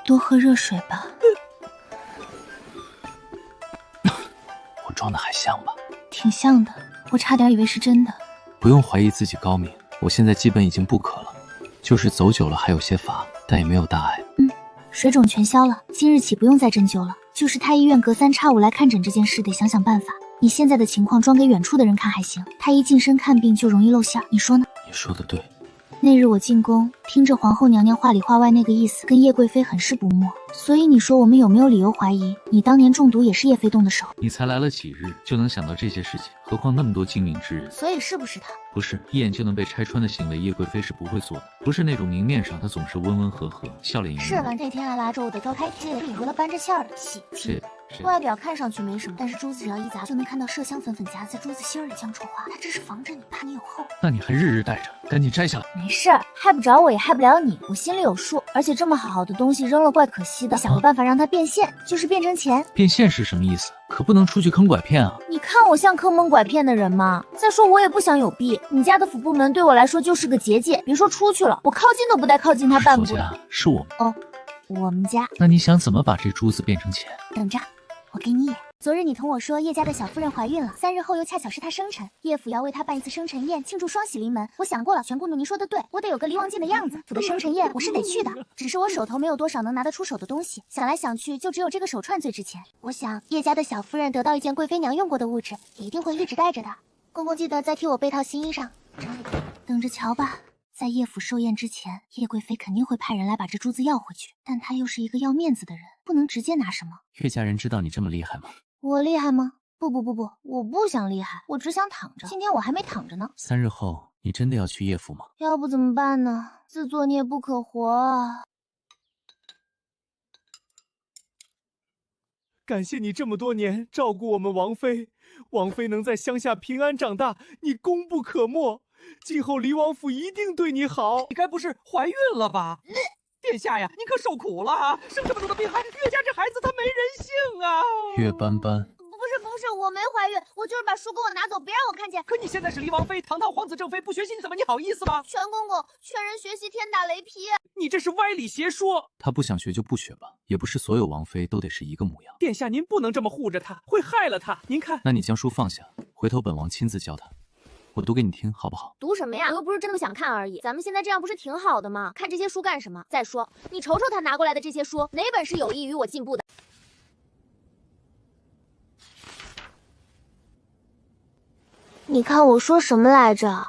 多喝热水吧。我装的还像吧？挺像的，我差点以为是真的。不用怀疑自己高明，我现在基本已经不渴了，就是走久了还有些乏，但也没有大碍。水肿全消了，今日起不用再针灸了。就是太医院隔3差5来看诊这件事，得想想办法。你现在的情况装给远处的人看还行，太医近身看病就容易露馅，你说呢？你说的对。那日我进宫，听着皇后娘娘话里话外那个意思，跟叶贵妃很是不睦。所以你说我们有没有理由怀疑，你当年中毒也是叶妃动的手？你才来了几日就能想到这些事情，何况那么多精明之人。所以是不是他？不是，一眼就能被拆穿的行为，叶贵妃是不会做的。不是那种明面上她总是温温和和，笑脸盈盈。是吧？那天还拉着我的高胎记，里头了搬着馅儿的戏。外表看上去没什么，但是珠子只要一砸，就能看到麝香粉粉夹在珠子心儿里将戳花。他这是防着你，怕你有后。那你还日日戴着，赶紧摘下来。没事儿，害不着我也害不了你，我心里有数。而且这么好的东西扔了怪可惜的，想个办法让它变现，就是变成钱。变现是什么意思？可不能出去坑拐骗啊！你看我像坑蒙拐骗的人吗？再说我也不想有弊，你家的府部门对我来说就是个结界，别说出去了，我靠近都不带靠近他半步的。是我。哦，我们家。那你想怎么把这珠子变成钱？等着。我给你演。昨日你同我说叶家的小夫人怀孕了，3日后又恰巧是她生辰，叶府要为她办一次生辰宴，庆祝双喜临门。我想过了，全姑娘您说的对，我得有个离王静的样子，府的生辰宴我是得去的。只是我手头没有多少能拿得出手的东西，想来想去就只有这个手串最值钱。我想叶家的小夫人得到一件贵妃娘用过的物质，也一定会一直带着的。公公记得再替我备套新衣裳，等着瞧吧。在叶府寿宴之前，叶贵妃肯定会派人来把这珠子要回去，但她又是一个要面子的人，不能直接拿什么。岳家人知道你这么厉害吗？我厉害吗？不，我不想厉害，我只想躺着。今天我还没躺着呢。 3日后你真的要去叶府吗？要不怎么办呢？自作孽不可活啊！感谢你这么多年照顾我们王妃，王妃能在乡下平安长大，你功不可没。今后离王府一定对你好。你该不是怀孕了吧？殿下呀，您可受苦了啊！生这么多的病孩，岳家这孩子他没人性啊！岳斑斑，不是，我没怀孕，我就是把书给我拿走，别让我看见。可你现在是离王妃，堂堂皇子正妃，不学习你怎么你好意思吗？全公公，劝人学习天打雷劈，你这是歪理邪说。他不想学就不学吧，也不是所有王妃都得是一个模样。殿下，您不能这么护着他，会害了他。您看，那你将书放下，回头本王亲自教他。我读给你听，好不好？读什么呀？我又不是真的想看而已。咱们现在这样不是挺好的吗？看这些书干什么？再说，你瞅瞅他拿过来的这些书，哪本是有益于我进步的？你看我说什么来着？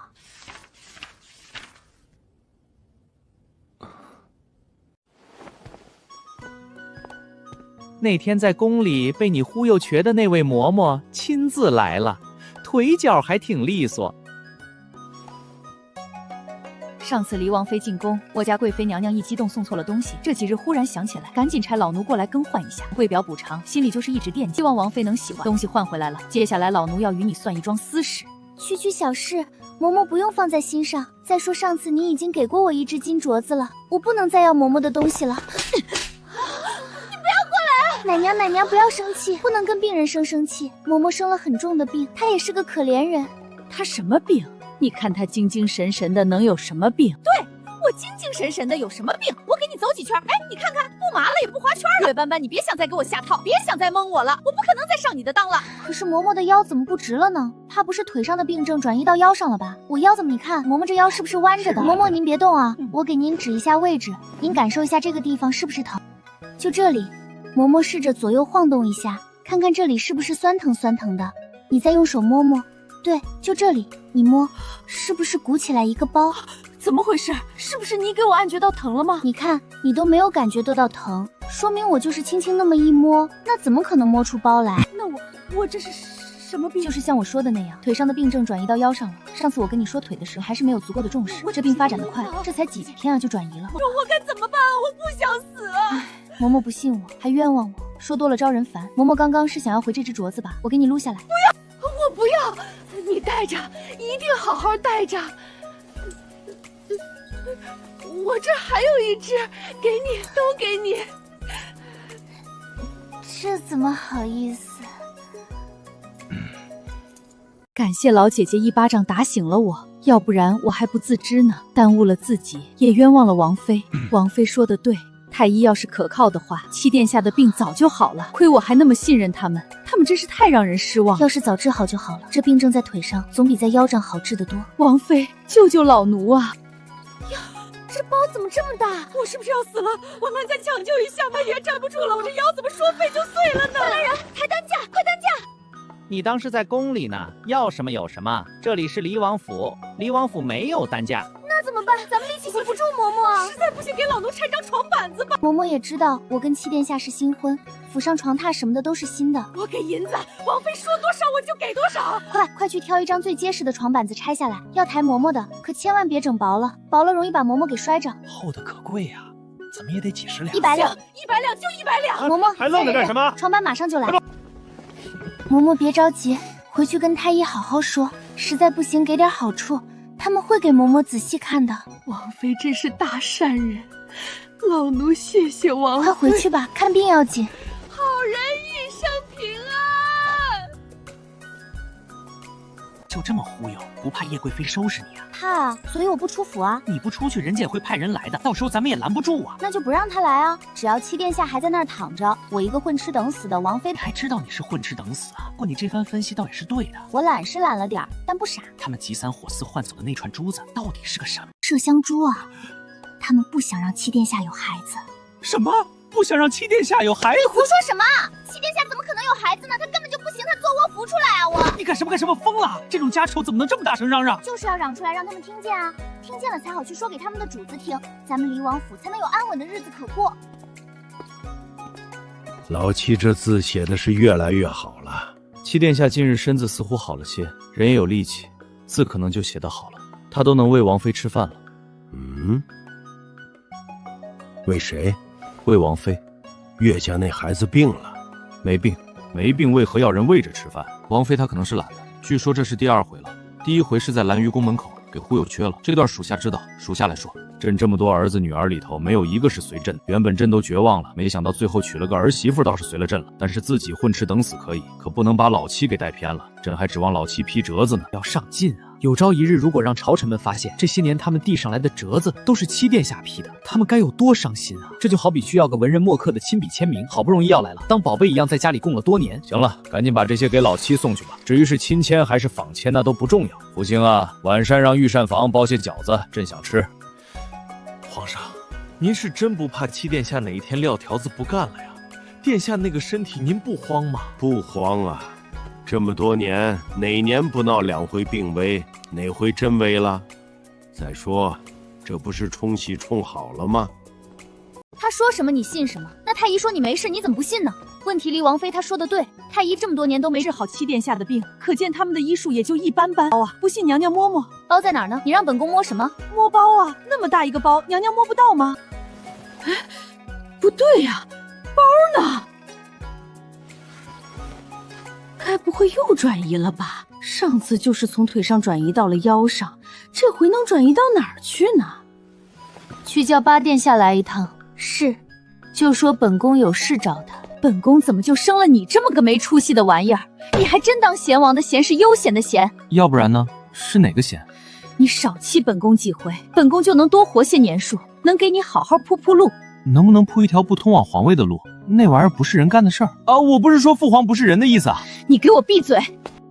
那天在宫里被你忽悠瘸的那位嬷嬷亲自来了，腿脚还挺利索。上次离王妃进宫，我家贵妃娘娘一激动送错了东西，这几日忽然想起来，赶紧差老奴过来更换一下，为表补偿，心里就是一直惦记，希望王妃能喜欢。东西换回来了，接下来老奴要与你算一桩私事。区小事，嬷嬷不用放在心上。再说上次你已经给过我一只金镯子了，我不能再要嬷嬷的东西了。你不要过来啊！奶娘不要生气，不能跟病人生气。嬷嬷生了很重的病，她也是个可怜人。她什么病？你看她精精神神的，能有什么病？对，我精精神神的，有什么病？我给你走几圈，哎，你看看，不麻了也不花圈了。岳斑斑，你别想再给我下套，别想再蒙我了，我不可能再上你的当了。可是嬷嬷的腰怎么不直了呢？她不是腿上的病症转移到腰上了吧？我腰怎么？你看嬷嬷这腰是不是弯着的？嬷嬷您别动啊，我给您指一下位置，您感受一下这个地方是不是疼？就这里。嬷嬷试着左右晃动一下，看看这里是不是酸疼的。你再用手摸摸。对，就这里，你摸，是不是鼓起来一个包？怎么回事？是不是你给我按觉到疼了吗？你看，你都没有感觉得到疼，说明我就是轻轻那么一摸，那怎么可能摸出包来？那我这是什么病？就是像我说的那样，腿上的病症转移到腰上了。上次我跟你说腿的时候，还是没有足够的重视。这病发展的快，这才几天啊就转移了。我该怎么办？我不想死啊！嬷嬷不信我，还冤枉我，说多了招人烦。嬷嬷刚刚是想要回这只镯子吧？我给你撸下来。不要，我不要，你带着，一定好好带着。我这还有一只，给你，都给你。这怎么好意思？感谢老姐姐一巴掌打醒了我，要不然我还不自知呢，耽误了自己，也冤枉了王妃。王妃说的对。太医要是可靠的话，七殿下的病早就好了。亏我还那么信任他们，他们真是太让人失望。要是早治好就好了，这病症在腿上，总比在腰上好治得多。王妃，救救老奴啊！呀，这包怎么这么大？我是不是要死了？王安再抢救一下吧，也站不住了，我这腰怎么说废就碎了呢？来人，抬担架，快担架！你当是在宫里呢，要什么有什么。这里是离王府，离王府没有担架。那怎么办？咱们力气扶不住嬷嬷。实在不行，给老奴拆张床板子吧。嬷嬷也知道我跟七殿下是新婚，府上床榻什么的都是新的。我给银子，王妃说多少我就给多少。快去挑一张最结实的床板子拆下来，要抬嬷嬷的，可千万别整薄了，薄了容易把嬷嬷给摔着。厚的可贵呀，怎么也得几十两。100两，100两就100两。嬷嬷还愣着干什么？床板马上就来。嬷嬷别着急，回去跟太医好好说，实在不行给点好处。他们会给嬷嬷仔细看的。王妃真是大善人，老奴谢谢王妃。快回去吧，看病要紧。好人一生平安。就这么忽悠，不怕叶贵妃收拾你啊？怕啊，所以我不出府啊。你不出去，人家也会派人来的，到时候咱们也拦不住啊。那就不让他来啊！只要七殿下还在那儿躺着，我一个混吃等死的王妃，还知道你是混吃等死啊？不过你这番分析倒也是对的。我懒是懒了点儿，但不傻。他们急三火四换走的那串珠子到底是个什么？麝香珠啊！他们不想让七殿下有孩子。什么？不想让七殿下有孩子？你胡说什么？七殿下怎么可能有孩子呢？他根本就不行，他做窝孵出来啊！我你干什么？疯了！这种家丑怎么能这么大声嚷嚷？就是要嚷出来让他们听见啊！听见了才好去说给他们的主子听，咱们离王府才能有安稳的日子可过。老七这字写的是越来越好了。七殿下近日身子似乎好了些，人也有力气，字可能就写得好了。他都能喂王妃吃饭了。嗯，喂谁？喂王妃。岳家那孩子病了？没病为何要人喂着吃饭？王妃她可能是懒了，据说这是第2回了。第1回是在兰盂宫门口给忽悠缺了，这段属下知道。属下来说，朕这么多儿子女儿里头，没有一个是随朕的。原本朕都绝望了，没想到最后娶了个儿媳妇，倒是随了朕了。但是自己混吃等死可以，可不能把老七给带偏了。朕还指望老七批折子呢。要上进啊！有朝一日，如果让朝臣们发现这些年他们递上来的折子都是七殿下批的，他们该有多伤心啊！这就好比需要个文人墨客的亲笔签名，好不容易要来了，当宝贝一样在家里供了多年。行了，赶紧把这些给老七送去吧。至于是亲签还是仿签，那都不重要。福星啊，晚膳让御膳房包些饺子，朕想吃。皇上，您是真不怕七殿下哪一天撂条子不干了呀？殿下那个身体您不慌吗？不慌啊，这么多年哪年不闹2回病危，哪回真危了？再说，这不是冲喜冲好了吗？他说什么你信什么？那太医说你没事，你怎么不信呢？问题离王妃她说的对，太医这么多年都没治好七殿下的病，可见他们的医术也就一般般啊！不信娘娘摸摸，包在哪儿呢？你让本宫摸什么？摸包啊，那么大一个包，娘娘摸不到吗？哎，不对呀，包呢？该不会又转移了吧？上次就是从腿上转移到了腰上，这回能转移到哪儿去呢？去叫八殿下来一趟。是，就说本宫有事找他。本宫怎么就生了你这么个没出息的玩意儿？你还真当贤王的贤是悠闲的闲？要不然呢？是哪个贤？你少欺本宫几回，本宫就能多活些年数，能给你好好铺铺路。能不能铺一条不通往皇位的路？那玩意儿不是人干的事儿啊！我不是说父皇不是人的意思啊！你给我闭嘴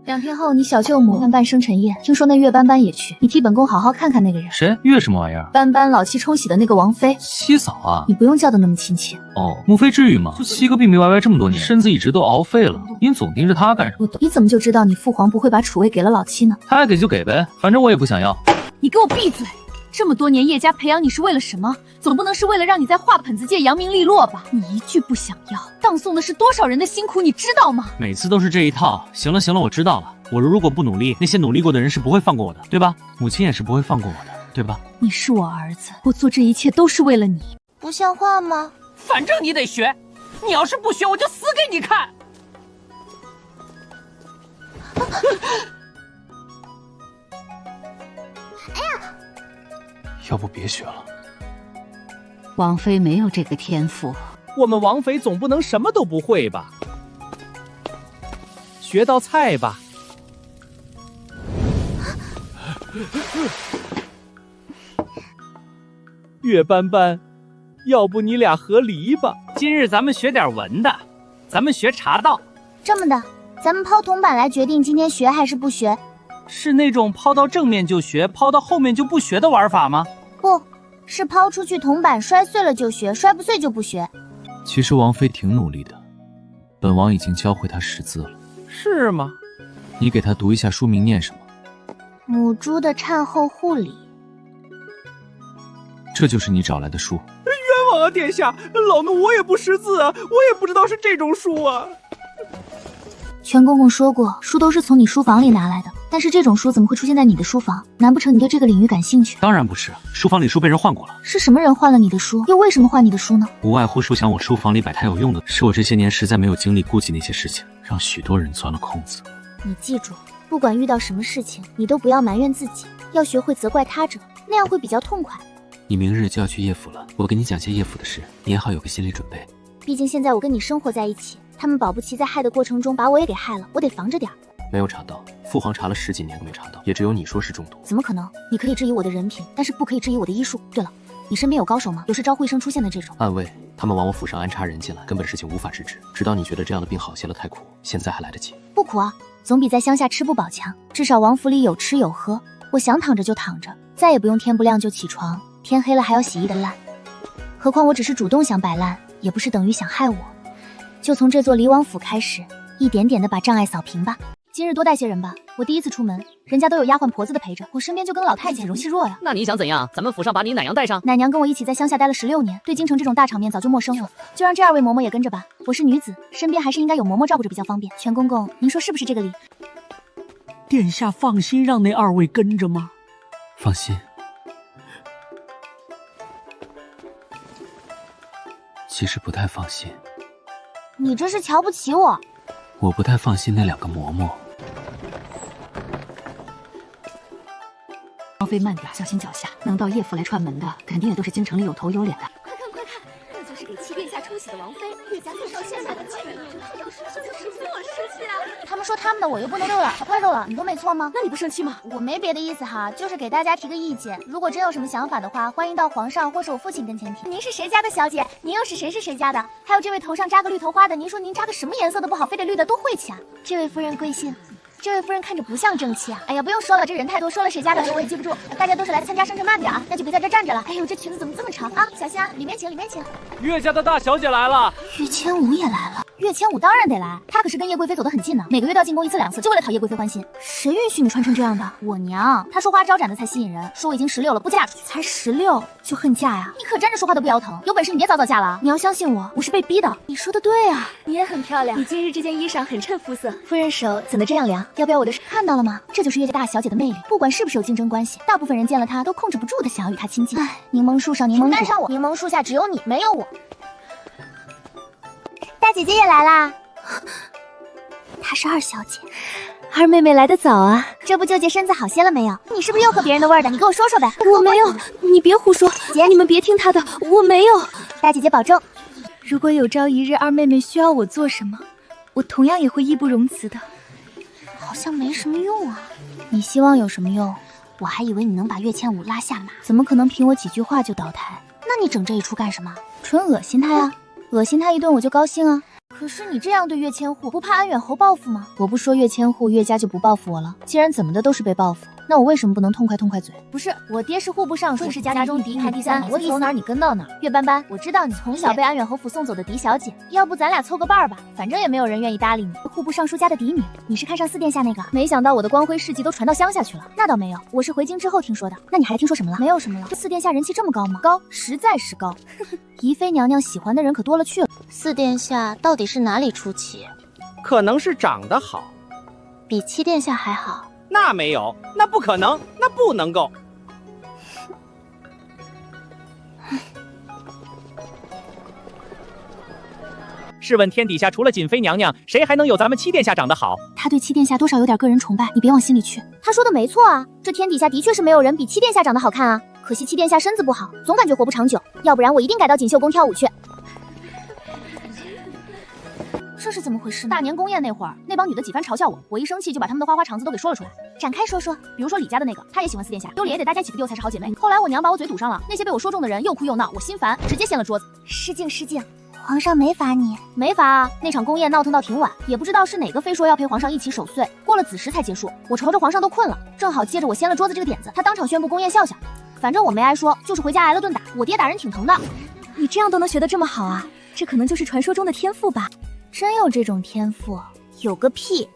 ！2天后，你小舅母办生辰宴，听说那岳斑斑也去，你替本宫好好看看那个人。谁？岳什么玩意儿？斑斑老七冲喜的那个王妃。七嫂啊！你不用叫的那么亲切。哦，母妃至于吗？就7个病病歪歪这么多年，身子一直都熬废了，您总盯着他干什么？你怎么就知道你父皇不会把储位给了老七呢？他爱给就给呗，反正我也不想要。你给我闭嘴！这么多年叶家培养你是为了什么？总不能是为了让你在画本子界扬名立落吧？你一句不想要，葬送的是多少人的辛苦，你知道吗？每次都是这一套。行了，我知道了。我如果不努力，那些努力过的人是不会放过我的，对吧？母亲也是不会放过我的，对吧？你是我儿子，我做这一切都是为了你。不像话吗？反正你得学，你要是不学，我就死给你看。哎呀！要不别学了。王妃没有这个天赋。我们王妃总不能什么都不会吧？学道菜吧。岳斑斑，要不你俩和离吧？今日咱们学点文的，咱们学茶道。这么的，咱们抛铜板来决定今天学还是不学。是那种抛到正面就学，抛到后面就不学的玩法吗？不是，抛出去铜板摔碎了就学，摔不碎就不学。其实王妃挺努力的，本王已经教会她识字了。是吗？你给她读一下书名念什么？母猪的产后护理。这就是你找来的书。冤枉啊，殿下！老奴我也不识字啊，我也不知道是这种书啊。全公公说过，书都是从你书房里拿来的，但是这种书怎么会出现在你的书房？难不成你对这个领域感兴趣？当然不是，书房里书被人换过了。是什么人换了你的书？又为什么换你的书呢？无外乎书想我书房里摆摊有用的，是我这些年实在没有精力顾及那些事情，让许多人钻了空子。你记住，不管遇到什么事情，你都不要埋怨自己，要学会责怪他者，那样会比较痛快。你明日就要去叶府了，我给你讲些叶府的事，你也好有个心理准备。毕竟现在我跟你生活在一起，他们保不齐在害的过程中把我也给害了，我得防着点。没有查到，父皇查了10几年都没查到，也只有你说是中毒。怎么可能？你可以质疑我的人品，但是不可以质疑我的医术。对了，你身边有高手吗？有是招呼医生出现的这种？暗卫，他们往我府上安插人进来，根本事情无法制止。直到你觉得这样的病好些了太苦，现在还来得及。不苦啊，总比在乡下吃不饱强。至少王府里有吃有喝，我想躺着就躺着，再也不用天不亮就起床，天黑了还要洗衣的烂。何况我只是主动想摆烂，也不是等于想害我。就从这座离王府开始，一点点的把障碍扫平吧。今日多带些人吧，我第一次出门，人家都有丫鬟婆子的陪着，我身边就跟老太监容气弱呀。那你想怎样？咱们府上把你奶娘带上。奶娘跟我一起在乡下待了16年，对京城这种大场面早就陌生了，就让这2位嬷嬷也跟着吧。我是女子，身边还是应该有嬷嬷照顾着比较方便。全公公，您说是不是这个理？殿下放心让那2位跟着吗？放心。其实不太放心。你这是瞧不起我。我不太放心那2个嬷嬷。王妃慢点，小心脚下。能到叶府来串门的，肯定也都是京城里有头有脸的。快看快看，那就是给七殿下冲喜的王妃，岳家最受现在的气人，这是我生气啊！他们说他们的，我又不能肉了，小块肉了，你都没错吗？那你不生气吗？我没别的意思哈，就是给大家提个意见，如果真有什么想法的话，欢迎到皇上或是我父亲跟前提。您是谁家的小姐？您又是谁是谁家的？还有这位头上扎个绿头花的，您说您扎个什么颜色的不好，非得绿的，多晦气啊！这位夫人贵姓？这位夫人看着不像正妻啊！哎呀，不用说了，这人太多，说了谁家的我也记不住。大家都是来参加，生辰慢点啊，那就别在这站着了。哎呦，这裙子怎么这么长啊？小心啊，里面请，里面请。岳家的大小姐来了。岳千武也来了。岳千武当然得来，他可是跟叶贵妃走得很近呢，每个月都要进宫1次2次，就为了讨叶贵妃欢心。谁允许你穿成这样的？我娘，她说花招展的才吸引人，说我已经16了，不嫁出去。才16就恨嫁呀？你可站着说话都不腰疼，有本事你别早早嫁了。你要相信我，我是被逼的。你说的对啊，你也很漂亮，你今日这件衣裳很衬肤色。夫人手怎么这样凉？要不要我的手？看到了吗？这就是岳家大小姐的魅力，不管是不是有竞争关系，大部分人见了她都控制不住的想要与她亲近。唉，柠檬树上柠檬果，带上我。柠檬树下只有你，没有我。大姐姐也来啦。她是2小姐，2妹妹来得早啊。这不舅姐身子好些了没有？你是不是又喝别人的味儿的？你给我说说呗。我没有，你别胡说，姐，你们别听她的，我没有。大姐姐保重。如果有朝一日2妹妹需要我做什么，我同样也会义不容辞的。好像没什么用啊。你希望有什么用？我还以为你能把岳千武拉下马，怎么可能凭我几句话就倒台？那你整这一出干什么？纯恶心他呀，恶心他一顿我就高兴啊。可是你这样对岳千户，不怕安远侯报复吗？我不说岳千户，岳家就不报复我了。既然怎么的都是被报复，那我为什么不能痛快痛快嘴？不是，我爹是户部尚书，是家中嫡，排第3，我走哪儿你跟到哪儿。岳斑斑，我知道你从小被安远侯府送走的嫡小姐，要不咱俩凑个伴儿吧？反正也没有人愿意搭理你。户部尚书家的嫡女，你是看上4殿下那个？没想到我的光辉事迹都传到乡下去了。那倒没有，我是回京之后听说的。那你还听说什么了？没有什么了。4殿下人气这么高吗？高，实在是高。宜妃娘娘喜欢的人可多了去了。4殿下到底是哪里出奇？可能是长得好，比7殿下还好。那没有，那不可能，那不能够。试问天底下除了瑾妃娘娘，谁还能有咱们7殿下长得好？他对7殿下多少有点个人崇拜，你别往心里去。他说的没错啊，这天底下的确是没有人比7殿下长得好看啊。可惜7殿下身子不好，总感觉活不长久，要不然我一定改到锦绣宫跳舞去。这是怎么回事呢？大年宫宴那会儿，那帮女的几番嘲笑我，我一生气就把他们的花花肠子都给说了出来。展开说说，比如说李家的那个，她也喜欢4殿下，丢脸也得大家起个丢才是好姐妹。后来我娘把我嘴堵上了，那些被我说中的人又哭又闹，我心烦，直接掀了桌子。失敬失敬，皇上没罚你？没罚啊，那场宫宴闹腾到挺晚，也不知道是哪个非说要陪皇上一起守岁，过了子时才结束。我瞅着皇上都困了，正好接着我掀了桌子这个点子，他当场宣布宫宴笑笑。反正我没挨说，就是回家挨了顿打，我爹打人挺疼的。你这样都能学得这么好啊？这可能就是传说中的天赋吧。真有这种天赋？有个屁！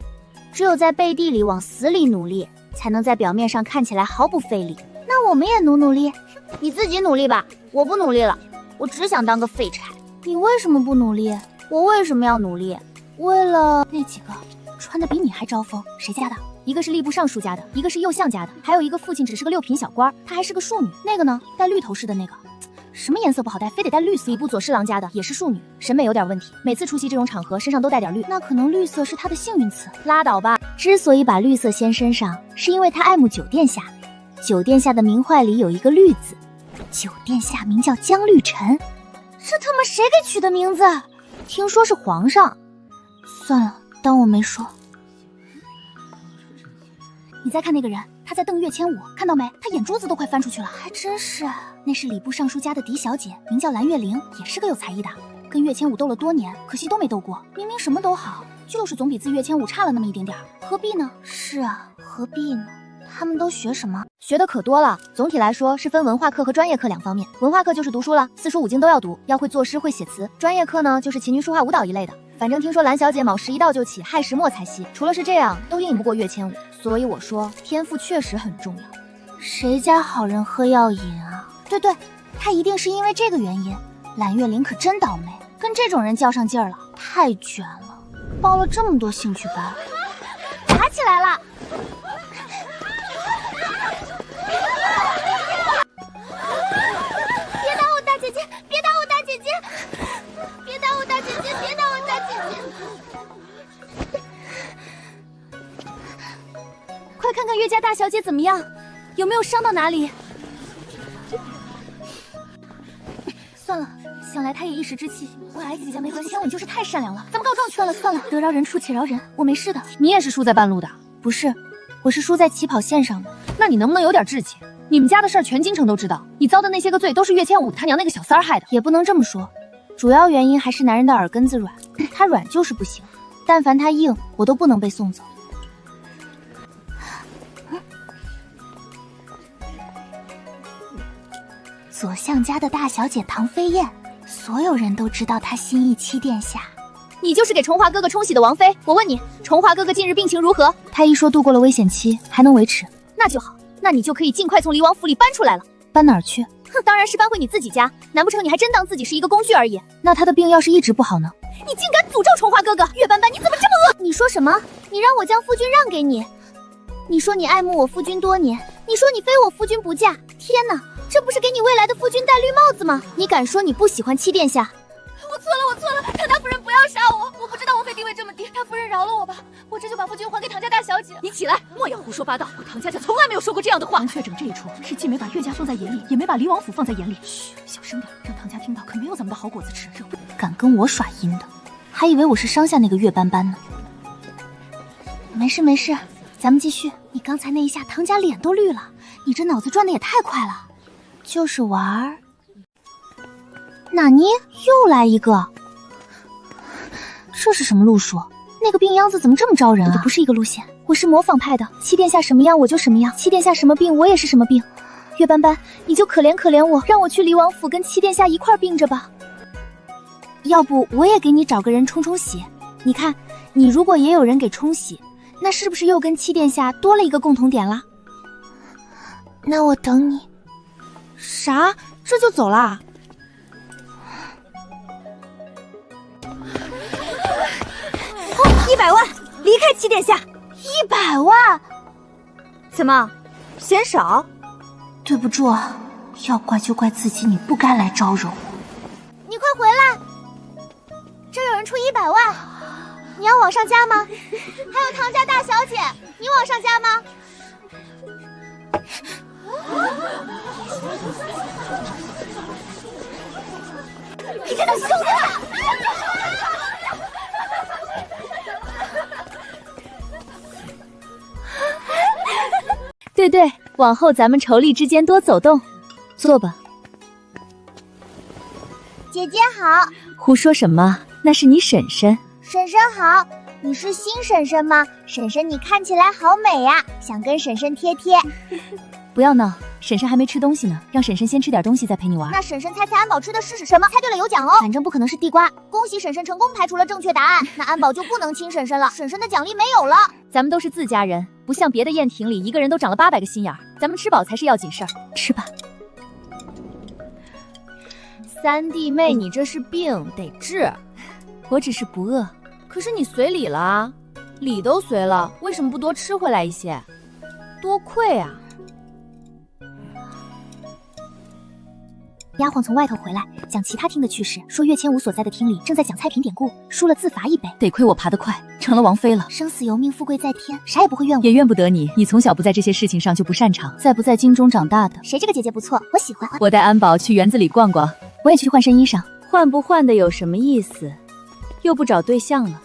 只有在背地里往死里努力，才能在表面上看起来毫不费力。那我们也努力，你自己努力吧，我不努力了，我只想当个废柴。你为什么不努力？我为什么要努力？为了那几个穿的比你还招风，谁家的？一个是吏部尚书家的，一个是右相家的，还有一个父亲只是个6品小官，她还是个庶女。那个呢，戴绿头饰的那个。什么颜色不好戴，非得戴绿色。礼部左侍郎家的也是庶女，审美有点问题，每次出席这种场合身上都带点绿。那可能绿色是她的幸运词。拉倒吧，之所以把绿色掀身上，是因为她爱慕9殿下。9殿下的名讳里有一个绿字，9殿下名叫江绿尘。这他妈谁给取的名字？听说是皇上。算了，当我没说。你再看那个人，他在瞪岳千武，看到没？他眼珠子都快翻出去了。还真是，那是礼部尚书家的嫡小姐，名叫蓝月玲，也是个有才艺的。跟岳千武斗了多年，可惜都没斗过。明明什么都好，就是总比自岳千武差了那么一点点，何必呢？是啊，何必呢？他们都学什么？学的可多了。总体来说是分文化课和专业课两方面。文化课就是读书了，四书五经都要读，要会作诗会写词。专业课呢，就是琴棋书画舞蹈一类的。反正听说蓝小姐卯时一到就起，亥时末才息。除了是这样，都赢不过岳千武。所以我说，天赋确实很重要。谁家好人喝药瘾啊？对对，他一定是因为这个原因。蓝月玲可真倒霉，跟这种人较上劲儿了，太卷了。报了这么多兴趣班，打起来了！别打我大姐姐！别打我大姐姐！别打我大姐姐！别打我大姐姐！快看看岳家大小姐怎么样，有没有伤到哪里？算了，想来她也一时之气，我挨几家没关系。千武就是太善良了，咱们告状去。算了算了，得饶人处且饶人，我没事的。你也是输在半路的？不是，我是输在起跑线上的。那你能不能有点志气？你们家的事儿全京城都知道，你遭的那些个罪都是岳千武他娘那个小三儿害的。也不能这么说，主要原因还是男人的耳根子软，他软就是不行，但凡他硬，我都不能被送走。左相家的大小姐唐飞燕，所有人都知道她心意七殿下。你就是给崇华哥哥冲喜的王妃。我问你，崇华哥哥近日病情如何？他一说度过了危险期，还能维持，那就好。那你就可以尽快从离王府里搬出来了。搬哪儿去？哼，当然是搬回你自己家。难不成你还真当自己是一个工具而已？那他的病要是一直不好呢？你竟敢诅咒崇华哥哥！岳斑斑，你怎么这么恶？你说什么？你让我将夫君让给你？你说你爱慕我夫君多年，你说你非我夫君不嫁。天哪，这不是给你未来的夫君戴绿帽子吗？你敢说你不喜欢七殿下？我错了，我错了，唐大夫人不要杀我！我不知道王妃地位这么低，大夫人饶了我吧，我这就把夫君还给唐家大小姐。你起来，莫要胡说八道！我唐家家从来没有说过这样的话。唐雀整这一出，是既没把岳家放在眼里，也没把离王府放在眼里。嘘，小声点，让唐家听到可没有咱们的好果子吃。敢跟我耍阴的，还以为我是伤下那个岳斑斑呢。没事没事，咱们继续。你刚才那一下，唐家脸都绿了，你这脑子转的也太快了。就是玩儿。纳尼？又来一个？这是什么路数？那个病秧子怎么这么招人啊？我的不是一个路线，我是模仿派的。七殿下什么样我就什么样，七殿下什么病我也是什么病。岳斑斑，你就可怜可怜我，让我去离王府跟七殿下一块病着吧。要不我也给你找个人冲冲喜。你看，你如果也有人给冲喜，那是不是又跟七殿下多了一个共同点啦？那我等你。啥？这就走啦？100万，离开七殿下。100万？怎么，嫌少？对不住啊，要怪就怪自己，你不该来招惹我。你快回来，这有人出100万，你要往上加吗？还有唐家大小姐，你往上加吗？你看他凶的！对对，往后咱们妯娌之间多走动。坐吧。姐姐好。胡说什么？那是你婶婶。婶婶好，你是新婶婶吗？婶婶你看起来好美呀，想跟婶婶贴贴。不要闹，婶婶还没吃东西呢，让婶婶先吃点东西再陪你玩。那婶婶猜猜安保吃的是什么？猜对了有奖哦。反正不可能是地瓜。恭喜婶婶成功排除了正确答案，那安保就不能亲婶婶了，婶婶的奖励没有了。咱们都是自家人，不像别的宴亭里一个人都长了800个心眼儿，咱们吃饱才是要紧事儿。吃吧。三弟妹，你这是病得治。我只是不饿。可是你随礼了啊，礼都随了，为什么不多吃回来一些？多亏啊。丫鬟从外头回来，讲其他厅的趣事，说岳千武所在的厅里正在讲菜品典故，输了自罚1杯。得亏我爬得快，成了王妃了。生死由命，富贵在天，啥也不会怨我。也怨不得你，你从小不在这些事情上就不擅长，在不在京中长大的。谁这个姐姐不错，我喜欢。我带安保去园子里逛逛，我也去换身衣裳。换不换的有什么意思？又不找对象了，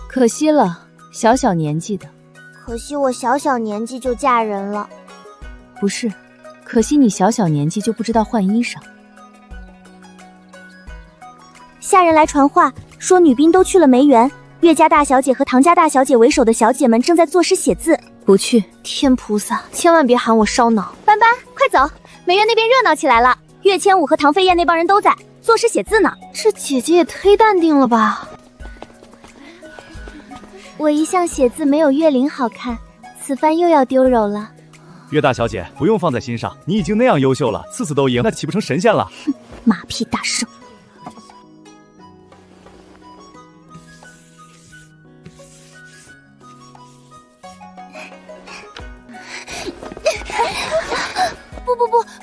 可惜了，小小年纪的。可惜我小小年纪就嫁人了。不是，可惜你小小年纪就不知道换衣裳。下人来传话，说女兵都去了梅园，岳家大小姐和唐家大小姐为首的小姐们正在作诗写字。不去。天菩萨，千万别喊我烧脑！斑斑，快走，梅园那边热闹起来了，岳千武和唐飞燕那帮人都在作诗写字呢。这姐姐也忒淡定了吧？我一向写字没有岳灵好看，此番又要丢篓了。岳大小姐不用放在心上，你已经那样优秀了，次次都赢，那岂不成神仙了？哼，马屁大圣。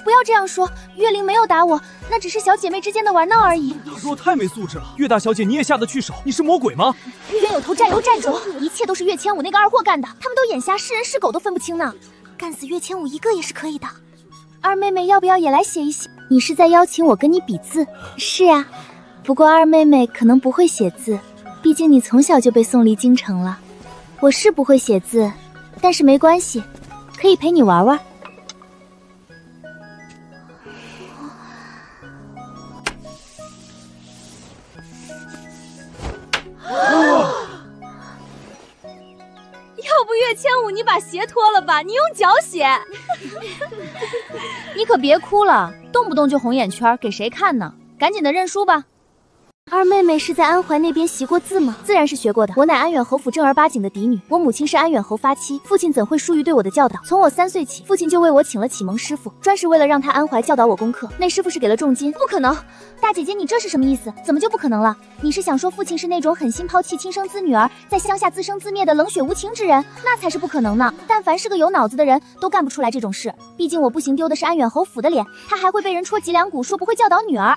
不要这样说，岳灵没有打我，那只是小姐妹之间的玩闹而已。大若太没素质了，岳大小姐你也下得去手？你是魔鬼吗？冤有头债有债主，一切都是岳千武那个二货干的，他们都眼瞎，是人是狗都分不清呢。干死岳千武一个也是可以的。二妹妹要不要也来写一写？你是在邀请我跟你比字？是啊，不过二妹妹可能不会写字，毕竟你从小就被送离京城了。我是不会写字，但是没关系，可以陪你玩玩。要不岳千武，你把鞋脱了吧，你用脚写。你可别哭了，动不动就红眼圈，给谁看呢？赶紧的认输吧。二妹妹是在安怀那边习过字吗？自然是学过的。我乃安远侯府正儿八经的嫡女，我母亲是安远侯发妻，父亲怎会疏于对我的教导？从我3岁起，父亲就为我请了启蒙师傅，专是为了让他安怀教导我功课。那师傅是给了重金，不可能。大姐姐，你这是什么意思？怎么就不可能了？你是想说父亲是那种狠心抛弃亲生子女儿，在乡下自生自灭的冷血无情之人？那才是不可能呢。但凡是个有脑子的人都干不出来这种事。毕竟我不行丢的是安远侯府的脸，他还会被人戳脊梁骨，说不会教导女儿。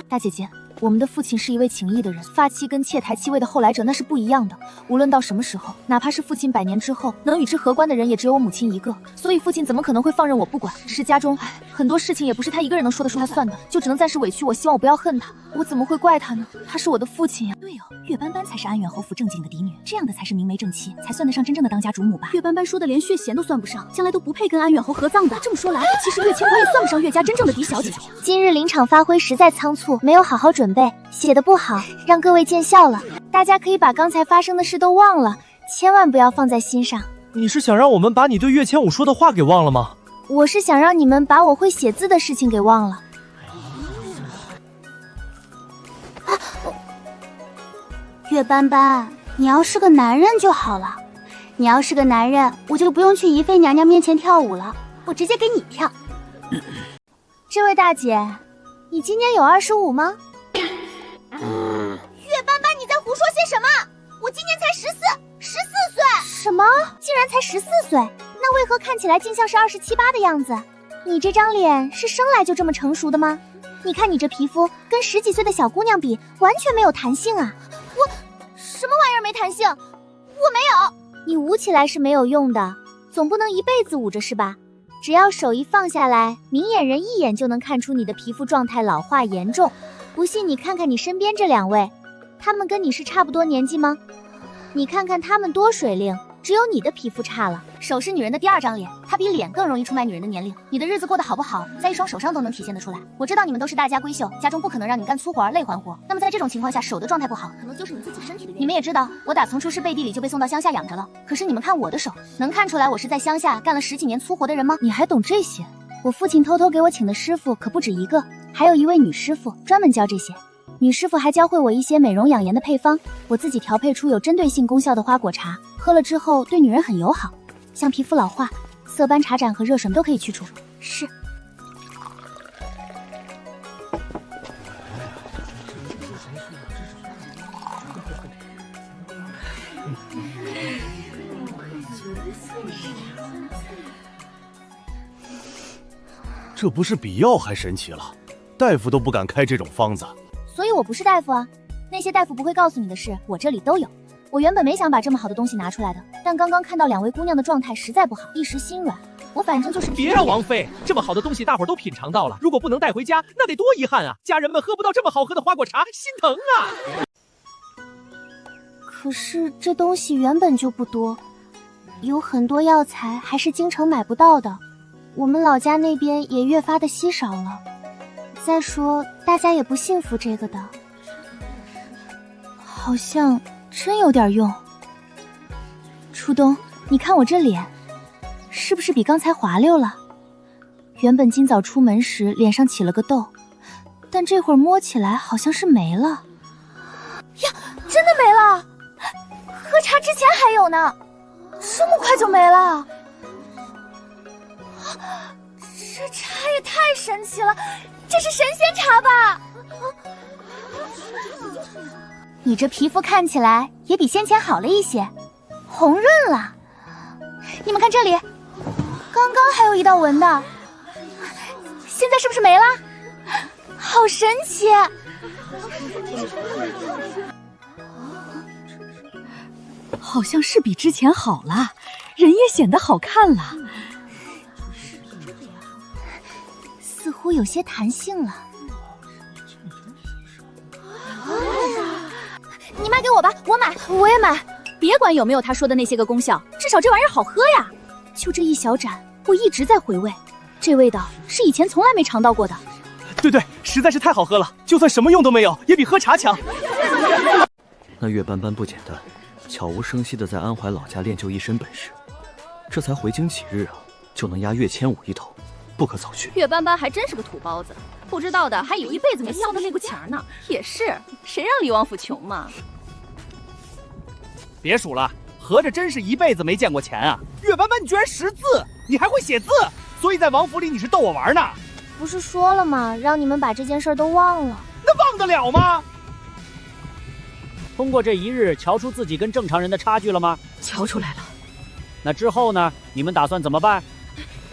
大姐姐，我们的父亲是一位情义的人，发妻跟妾抬妻位的后来者那是不一样的。无论到什么时候，哪怕是父亲100年之后，能与之合关的人也只有我母亲一个，所以父亲怎么可能会放任我不管？只是家中很多事情也不是他一个人能说得出他算的，就只能暂时委屈我，希望我不要恨他。我怎么会怪他呢？他是我的父亲呀。对哦，岳斑斑才是安远侯府正经的嫡女，这样的才是明媒正妻，才算得上真正的当家主母吧？岳斑斑说的连血贤都算不上，将来都不配跟安远侯合葬的。这么说来，其实岳千武也算不上岳家真正的嫡小姐。今日临场发挥实在仓促，没有好好准备，写的不好，让各位见笑了。大家可以把刚才发生的事都忘了，千万不要放在心上。你是想让我们把你对岳千武说的话给忘了吗？我是想让你们把我会写字的事情给忘了。岳斑斑，你要是个男人就好了。你要是个男人，我就不用去宜妃娘娘面前跳舞了，我直接给你跳。这位大姐，你今年有25吗？岳斑斑，你在胡说些什么？我今年才14岁。什么？竟然才14岁？那为何看起来竟像是27、8的样子？你这张脸是生来就这么成熟的吗？你看你这皮肤跟10几岁的小姑娘比，完全没有弹性啊！我什么玩意儿没弹性？我没有。你捂起来是没有用的，总不能一辈子捂着是吧？只要手一放下来，明眼人一眼就能看出你的皮肤状态老化严重。不信你看看你身边这2位，他们跟你是差不多年纪吗？你看看他们多水灵，只有你的皮肤差了。手是女人的第2张脸，它比脸更容易出卖女人的年龄。你的日子过得好不好，在一双手上都能体现得出来。我知道你们都是大家闺秀，家中不可能让你们干粗活累环活。那么在这种情况下，手的状态不好，可能就是你自己身体的原因。你们也知道，我打从出师背地里就被送到乡下养着了。可是你们看我的手，能看出来我是在乡下干了10几年粗活的人吗？你还懂这些？我父亲偷偷给我请的师傅可不止一个，还有一位女师傅专门教这些。女师傅还教会我一些美容养颜的配方，我自己调配出有针对性功效的花果茶，喝了之后对女人很友好，像皮肤老化、色斑、茶疹和热水都可以去除。是。这不是比药还神奇了，大夫都不敢开这种方子。所以我不是大夫啊，那些大夫不会告诉你的事，我这里都有。我原本没想把这么好的东西拿出来的，但刚刚看到2位姑娘的状态实在不好，一时心软。我反正就是别啊，王妃，这么好的东西大伙儿都品尝到了，如果不能带回家，那得多遗憾啊！家人们喝不到这么好喝的花果茶，心疼啊！可是这东西原本就不多，有很多药材还是京城买不到的，我们老家那边也越发的稀少了。再说，大家也不信服这个的。好像真有点用。初冬，你看我这脸，是不是比刚才滑溜了？原本今早出门时脸上起了个痘，但这会儿摸起来好像是没了。呀，真的没了！喝茶之前还有呢，这么快就没了？这茶也太神奇了，这是神仙茶吧？你这皮肤看起来也比先前好了一些，红润了。你们看这里，刚刚还有一道纹的，现在是不是没了？好神奇！好像是比之前好了，人也显得好看了，似乎有些弹性了。你卖给我吧，我买，我也买。别管有没有他说的那些个功效，至少这玩意儿好喝呀。就这一小盏，我一直在回味，这味道是以前从来没尝到过的。对，实在是太好喝了，就算什么用都没有，也比喝茶强。那岳斑斑不简单，悄无声息地在安怀老家练就一身本事，这才回京几日啊，就能压岳千武一头，不可小觑。岳斑斑还真是个土包子，不知道的还以为一辈子没捞到那股钱呢。也是，谁让李王府穷嘛？别数了，合着真是一辈子没见过钱啊！岳斑斑，你居然识字，你还会写字，所以在王府里你是逗我玩呢？不是说了吗？让你们把这件事都忘了。那忘得了吗？通过这一日，瞧出自己跟正常人的差距了吗？瞧出来了。那之后呢？你们打算怎么办？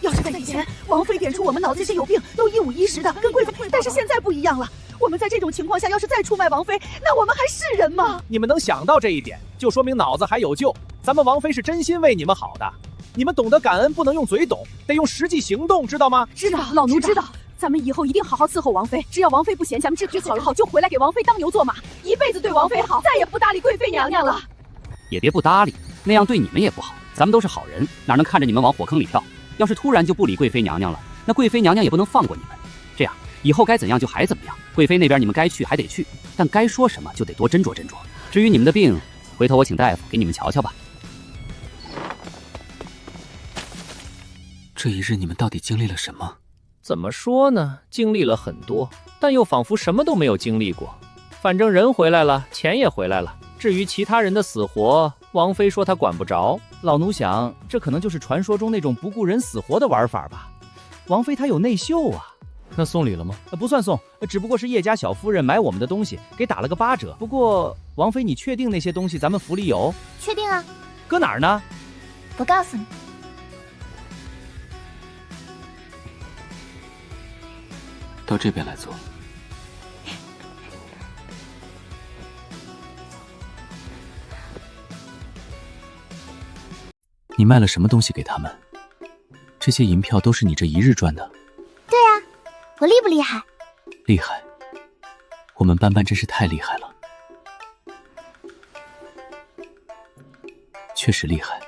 要是在以前，王妃点出我们脑这些有病都一五一十的，跟贵妃，但是现在不一样了。我们在这种情况下，要是再出卖王妃，那我们还是人吗？你们能想到这一点，就说明脑子还有救。咱们王妃是真心为你们好的，你们懂得感恩，不能用嘴懂，得用实际行动，知道吗？知道，老奴知道。咱们以后一定好好伺候王妃，只要王妃不嫌，咱们治好了好就回来给王妃当牛做马，一辈子对王妃好，再也不搭理贵妃娘娘了。也别不搭理，那样对你们也不好。咱们都是好人，哪能看着你们往火坑里跳？要是突然就不理贵妃娘娘了，那贵妃娘娘也不能放过你们。这样以后该怎样就还怎么样。贵妃那边你们该去还得去，但该说什么就得多斟酌斟酌。至于你们的病，回头我请大夫给你们瞧瞧吧。这一日你们到底经历了什么？怎么说呢？经历了很多，但又仿佛什么都没有经历过。反正人回来了，钱也回来了。至于其他人的死活，王妃说她管不着。老奴想，这可能就是传说中那种不顾人死活的玩法吧。王妃她有内秀啊。那送礼了吗？不算送，只不过是叶家小夫人买我们的东西，给打了个8折。不过，王妃，你确定那些东西咱们府里有？确定啊。搁哪儿呢？我告诉你。到这边来坐。你卖了什么东西给他们？这些银票都是你这一日赚的？对啊，我厉不厉害？厉害。我们斑斑真是太厉害了。确实厉害。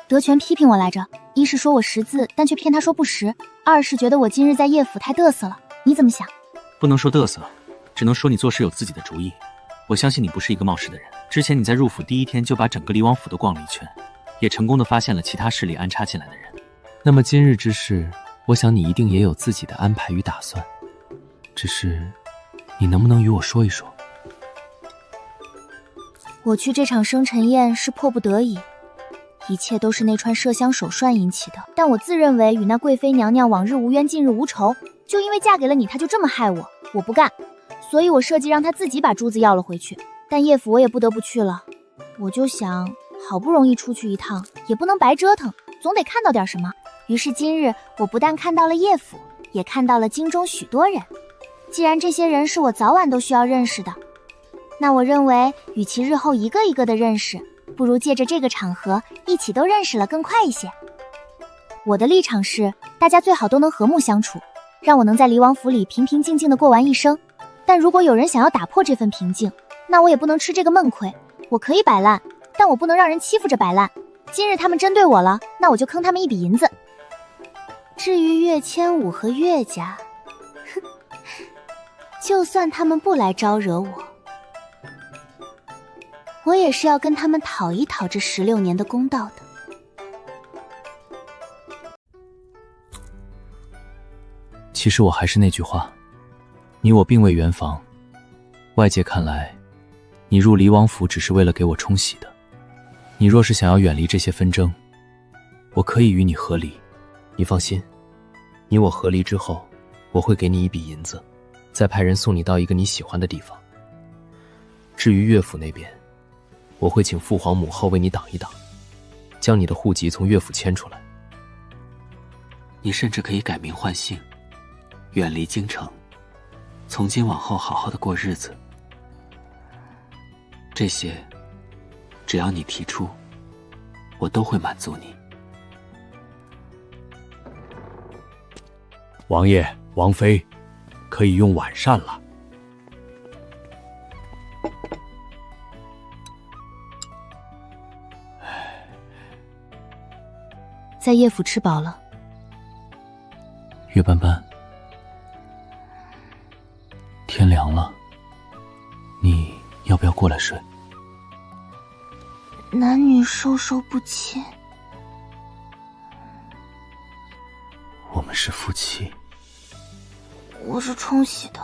德全批评我来着，一是说我识字，但却骗他说不识；二是觉得我今日在叶府太嘚瑟了。你怎么想？不能说嘚瑟，只能说你做事有自己的主意。我相信你不是一个冒失的人。之前你在入府第一天就把整个离王府都逛了一圈，也成功的发现了其他势力安插进来的人。那么今日之事，我想你一定也有自己的安排与打算。只是，你能不能与我说一说？我去这场生辰宴是迫不得已，一切都是那串麝香手涮引起的。但我自认为与那贵妃娘娘往日无冤，近日无仇。就因为嫁给了你，她就这么害我，我不干，所以我设计让她自己把珠子要了回去。但叶府我也不得不去了，我就想，好不容易出去一趟，也不能白折腾，总得看到点什么。于是今日我不但看到了叶府，也看到了京中许多人。既然这些人是我早晚都需要认识的，那我认为，与其日后一个一个的认识，不如借着这个场合一起都认识了更快一些。我的立场是，大家最好都能和睦相处，让我能在离王府里平平静静的过完一生。但如果有人想要打破这份平静，那我也不能吃这个闷亏。我可以摆烂，但我不能让人欺负着摆烂。今日他们针对我了，那我就坑他们一笔银子。至于岳千武和岳家，哼，就算他们不来招惹我，我也是要跟他们讨一讨这16年的公道的。其实我还是那句话，你我并未圆房，外界看来，你入离王府只是为了给我冲喜的。你若是想要远离这些纷争，我可以与你和离。你放心，你我和离之后，我会给你一笔银子，再派人送你到一个你喜欢的地方。至于岳府那边，我会请父皇母后为你挡一挡，将你的户籍从岳府迁出来。你甚至可以改名换姓，远离京城，从今往后好好的过日子。这些，只要你提出，我都会满足你。王爷、王妃，可以用晚膳了。在叶府吃饱了。岳斑斑，天凉了，你要不要过来睡？男女授受不亲，我们是夫妻。我是冲喜的，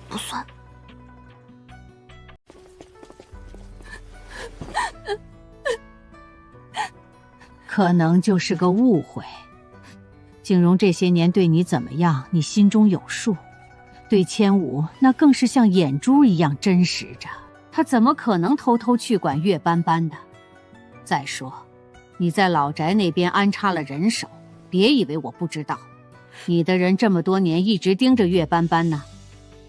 不算。可能就是个误会。景荣这些年对你怎么样，你心中有数。对千武，那更是像眼珠一样真实着。他怎么可能偷偷去管岳斑斑的？再说，你在老宅那边安插了人手，别以为我不知道。你的人这么多年一直盯着岳斑斑呢，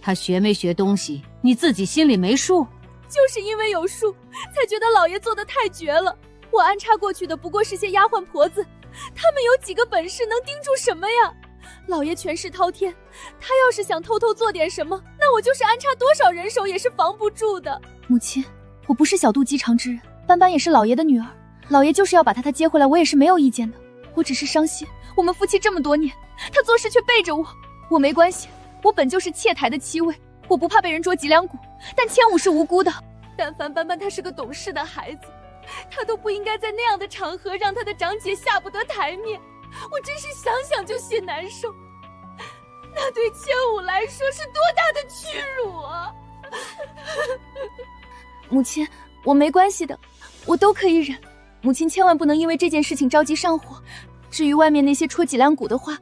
他学没学东西，你自己心里没数？就是因为有数，才觉得老爷做得太绝了。我安插过去的不过是些丫鬟婆子，他们有几个本事能盯住什么呀？老爷权势滔天，他要是想偷偷做点什么，那我就是安插多少人手也是防不住的。母亲，我不是小肚鸡肠之人，斑斑也是老爷的女儿，老爷就是要把她接回来，我也是没有意见的。我只是伤心，我们夫妻这么多年，他做事却背着我。我没关系，我本就是妾台的妻位，我不怕被人捉脊梁骨，但千武是无辜的。但凡斑斑她是个懂事的孩子，他都不应该在那样的场合让他的长姐下不得台面，我真是想想就心难受。那对千武来说是多大的屈辱啊！母亲，我没关系的，我都可以忍。母亲千万不能因为这件事情着急上火。至于外面那些戳脊梁骨的话，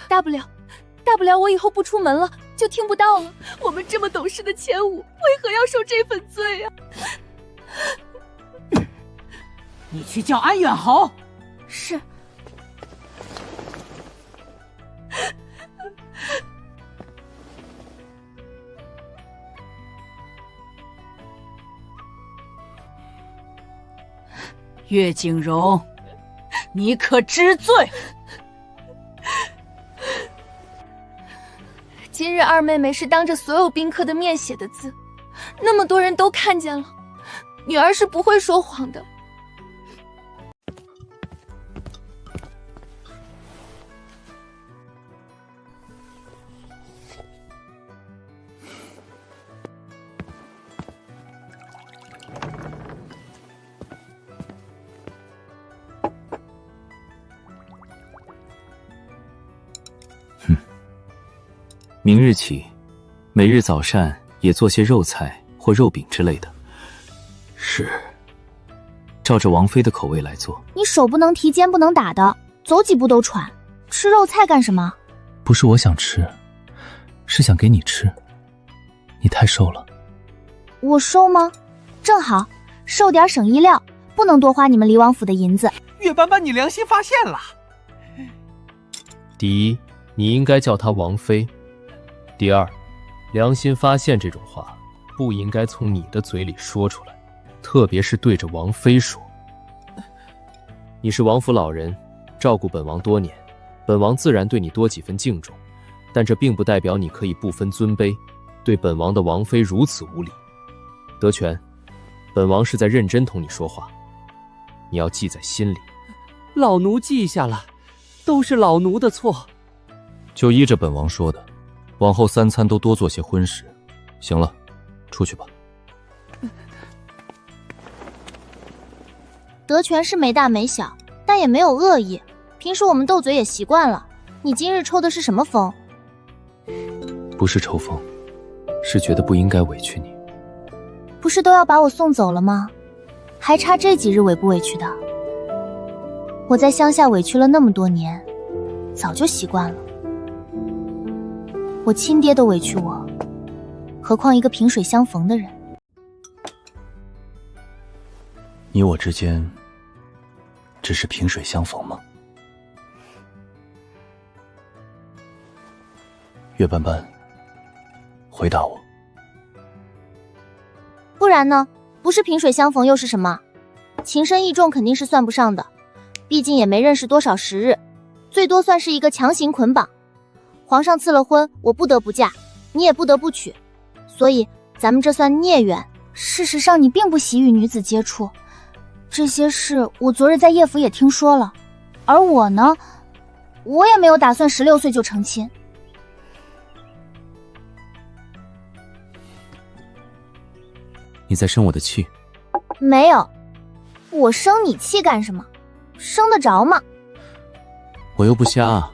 大不了我以后不出门了，就听不到了。我们这么懂事的千武，为何要受这份罪啊？你去叫安远侯。是。岳景荣，你可知罪？今日二妹妹是当着所有宾客的面写的字，那么多人都看见了，女儿是不会说谎的。明日起，每日早膳也做些肉菜或肉饼之类的。是，照着王妃的口味来做。你手不能提，肩不能打的，走几步都喘。吃肉菜干什么？不是我想吃，是想给你吃。你太瘦了。我瘦吗？正好，瘦点省衣料，不能多花你们离王府的银子。岳斑斑，你良心发现了。第一，你应该叫她王妃。第二，良心发现这种话不应该从你的嘴里说出来，特别是对着王妃说。你是王府老人，照顾本王多年，本王自然对你多几分敬重，但这并不代表你可以不分尊卑，对本王的王妃如此无礼。德全，本王是在认真同你说话。你要记在心里。老奴记下了，都是老奴的错。就依着本王说的，往后3餐都多做些荤食。行了，出去吧。德全是没大没小，但也没有恶意。平时我们斗嘴也习惯了。你今日抽的是什么风？不是抽风，是觉得不应该委屈你。不是都要把我送走了吗？还差这几日委不委屈的？我在乡下委屈了那么多年，早就习惯了。我亲爹都委屈我，何况一个萍水相逢的人。你我之间只是萍水相逢吗？岳斑斑，回答我。不然呢？不是萍水相逢又是什么？情深意重肯定是算不上的，毕竟也没认识多少时日，最多算是一个强行捆绑。皇上赐了婚，我不得不嫁，你也不得不娶，所以咱们这算孽缘。事实上你并不喜与女子接触，这些事我昨日在叶府也听说了，而我呢，我也没有打算16岁就成亲。你在生我的气？没有，我生你气干什么？生得着吗？我又不瞎啊，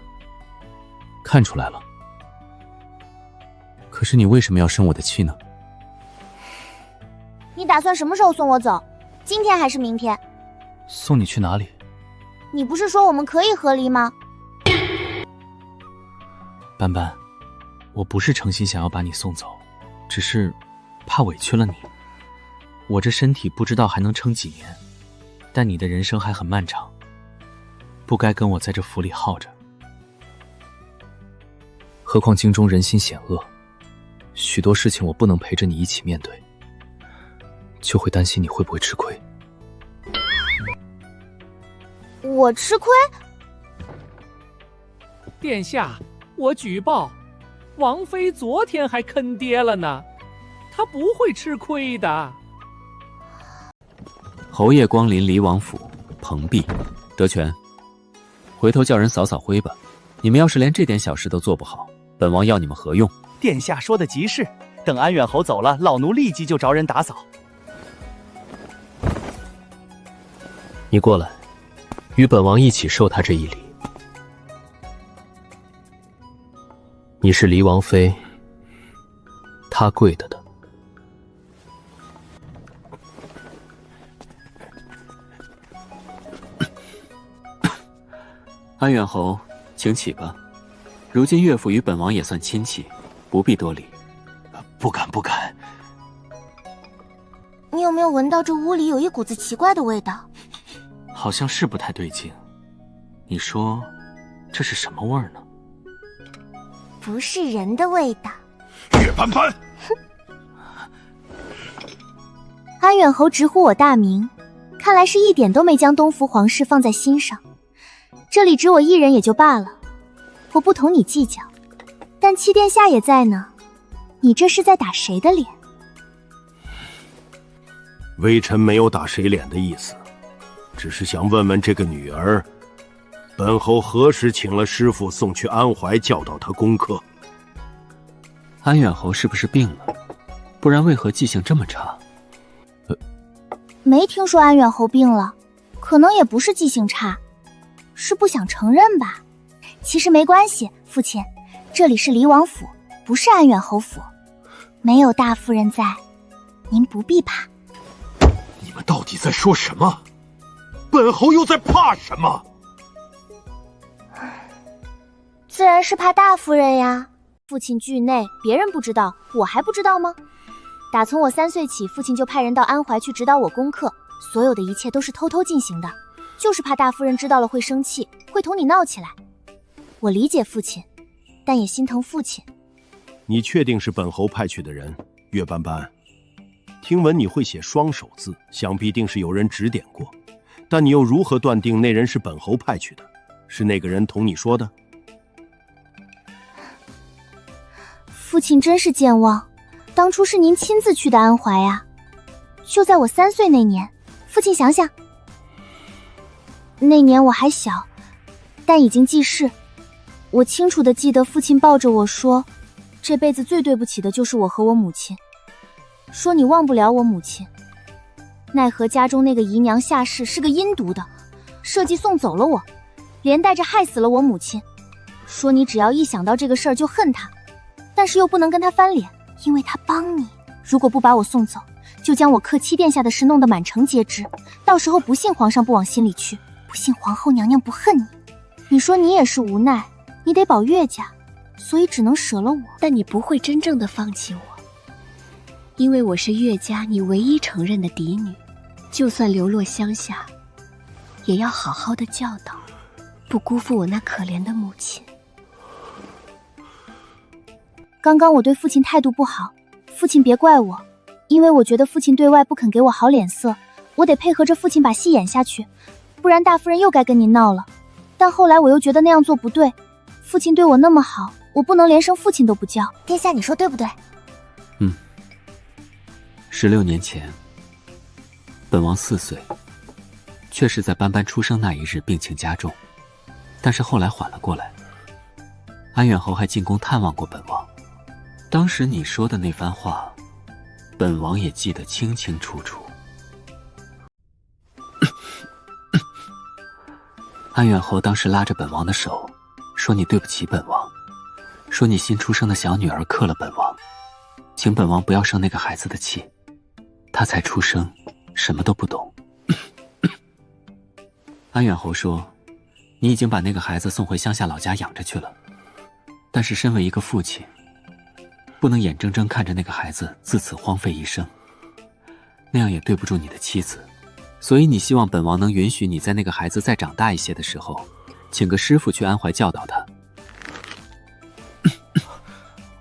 看出来了。可是你为什么要生我的气呢？你打算什么时候送我走？今天还是明天？送你去哪里？你不是说我们可以和离吗？斑斑，我不是诚心想要把你送走，只是怕委屈了你。我这身体不知道还能撑几年，但你的人生还很漫长，不该跟我在这府里耗着。何况京中人心险恶，许多事情我不能陪着你一起面对，就会担心你会不会吃亏。我吃亏？殿下，我举报，王妃昨天还坑爹了呢，她不会吃亏的。侯爷光临离王府，蓬荜。德全，回头叫人扫扫灰吧。你们要是连这点小事都做不好，本王要你们何用？殿下说的极是，等安远侯走了，老奴立即就着人打扫。你过来，与本王一起受他这一礼。你是离王妃，她跪的。安远侯，请起吧。如今岳父与本王也算亲戚，不必多礼。不敢不敢。你有没有闻到这屋里有一股子奇怪的味道？好像是不太对劲。你说这是什么味儿呢？不是人的味道。岳斑斑，安远侯直呼我大名，看来是一点都没将东福皇室放在心上。这里只我一人也就罢了，我不同你计较，但七殿下也在呢，你这是在打谁的脸？微臣没有打谁脸的意思，只是想问问这个女儿，本侯何时请了师傅送去安怀教导她功课？安远侯是不是病了？不然为何记性这么差？没听说安远侯病了，可能也不是记性差，是不想承认吧。其实没关系，父亲，这里是离王府，不是安远侯府，没有大夫人在，您不必怕。你们到底在说什么？本侯又在怕什么？自然是怕大夫人呀。父亲惧内，别人不知道，我还不知道吗？打从我3岁起，父亲就派人到安怀去指导我功课，所有的一切都是偷偷进行的，就是怕大夫人知道了会生气，会同你闹起来。我理解父亲，但也心疼父亲。你确定是本侯派去的人？岳斑斑，听闻你会写双手字，想必定是有人指点过，但你又如何断定那人是本侯派去的？是那个人同你说的？父亲真是健忘，当初是您亲自去的安怀啊，就在我3岁那年。父亲想想，那年我还小，但已经记事。我清楚地记得父亲抱着我说，这辈子最对不起的就是我和我母亲，说你忘不了我母亲。奈何家中那个姨娘下世是个阴毒的，设计送走了我，连带着害死了我母亲。说你只要一想到这个事儿就恨他，但是又不能跟他翻脸，因为他帮你，如果不把我送走，就将我克妻殿下的事弄得满城皆知，到时候不信皇上不往心里去，不信皇后娘娘不恨你。你说你也是无奈，你得保岳家，所以只能舍了我。但你不会真正的放弃我，因为我是岳家你唯一承认的嫡女，就算流落乡下，也要好好的教导，不辜负我那可怜的母亲。刚刚我对父亲态度不好，父亲别怪我，因为我觉得父亲对外不肯给我好脸色，我得配合着父亲把戏演下去，不然大夫人又该跟您闹了。但后来我又觉得那样做不对，父亲对我那么好，我不能连声父亲都不叫。殿下，你说对不对？16年前，本王4岁，确实在斑斑出生那一日病情加重，但是后来缓了过来。安远侯还进宫探望过本王，当时你说的那番话，本王也记得清清楚楚。安远侯当时拉着本王的手，说你对不起本王，说你新出生的小女儿克了本王，请本王不要生那个孩子的气。她才出生，什么都不懂。安远侯说，你已经把那个孩子送回乡下老家养着去了，但是身为一个父亲，不能眼睁睁看着那个孩子自此荒废一生，那样也对不住你的妻子。所以你希望本王能允许你在那个孩子再长大一些的时候，请个师傅去安怀教导他。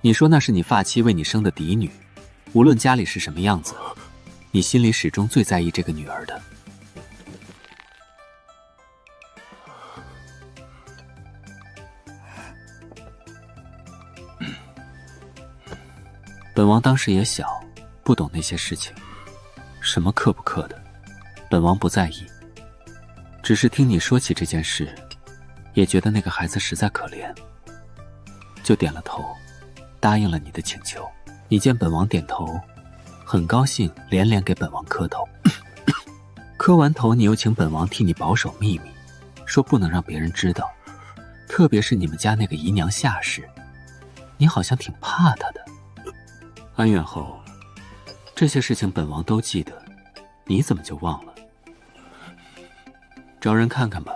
你说那是你发妻为你生的嫡女，无论家里是什么样子，你心里始终最在意这个女儿的。本王当时也小，不懂那些事情，什么克不克的，本王不在意，只是听你说起这件事，也觉得那个孩子实在可怜，就点了头，答应了你的请求。你见本王点头，很高兴，连连给本王磕头。磕完头，你又请本王替你保守秘密，说不能让别人知道，特别是你们家那个姨娘下世，你好像挺怕她的。安远侯，这些事情本王都记得，你怎么就忘了？找人看看吧，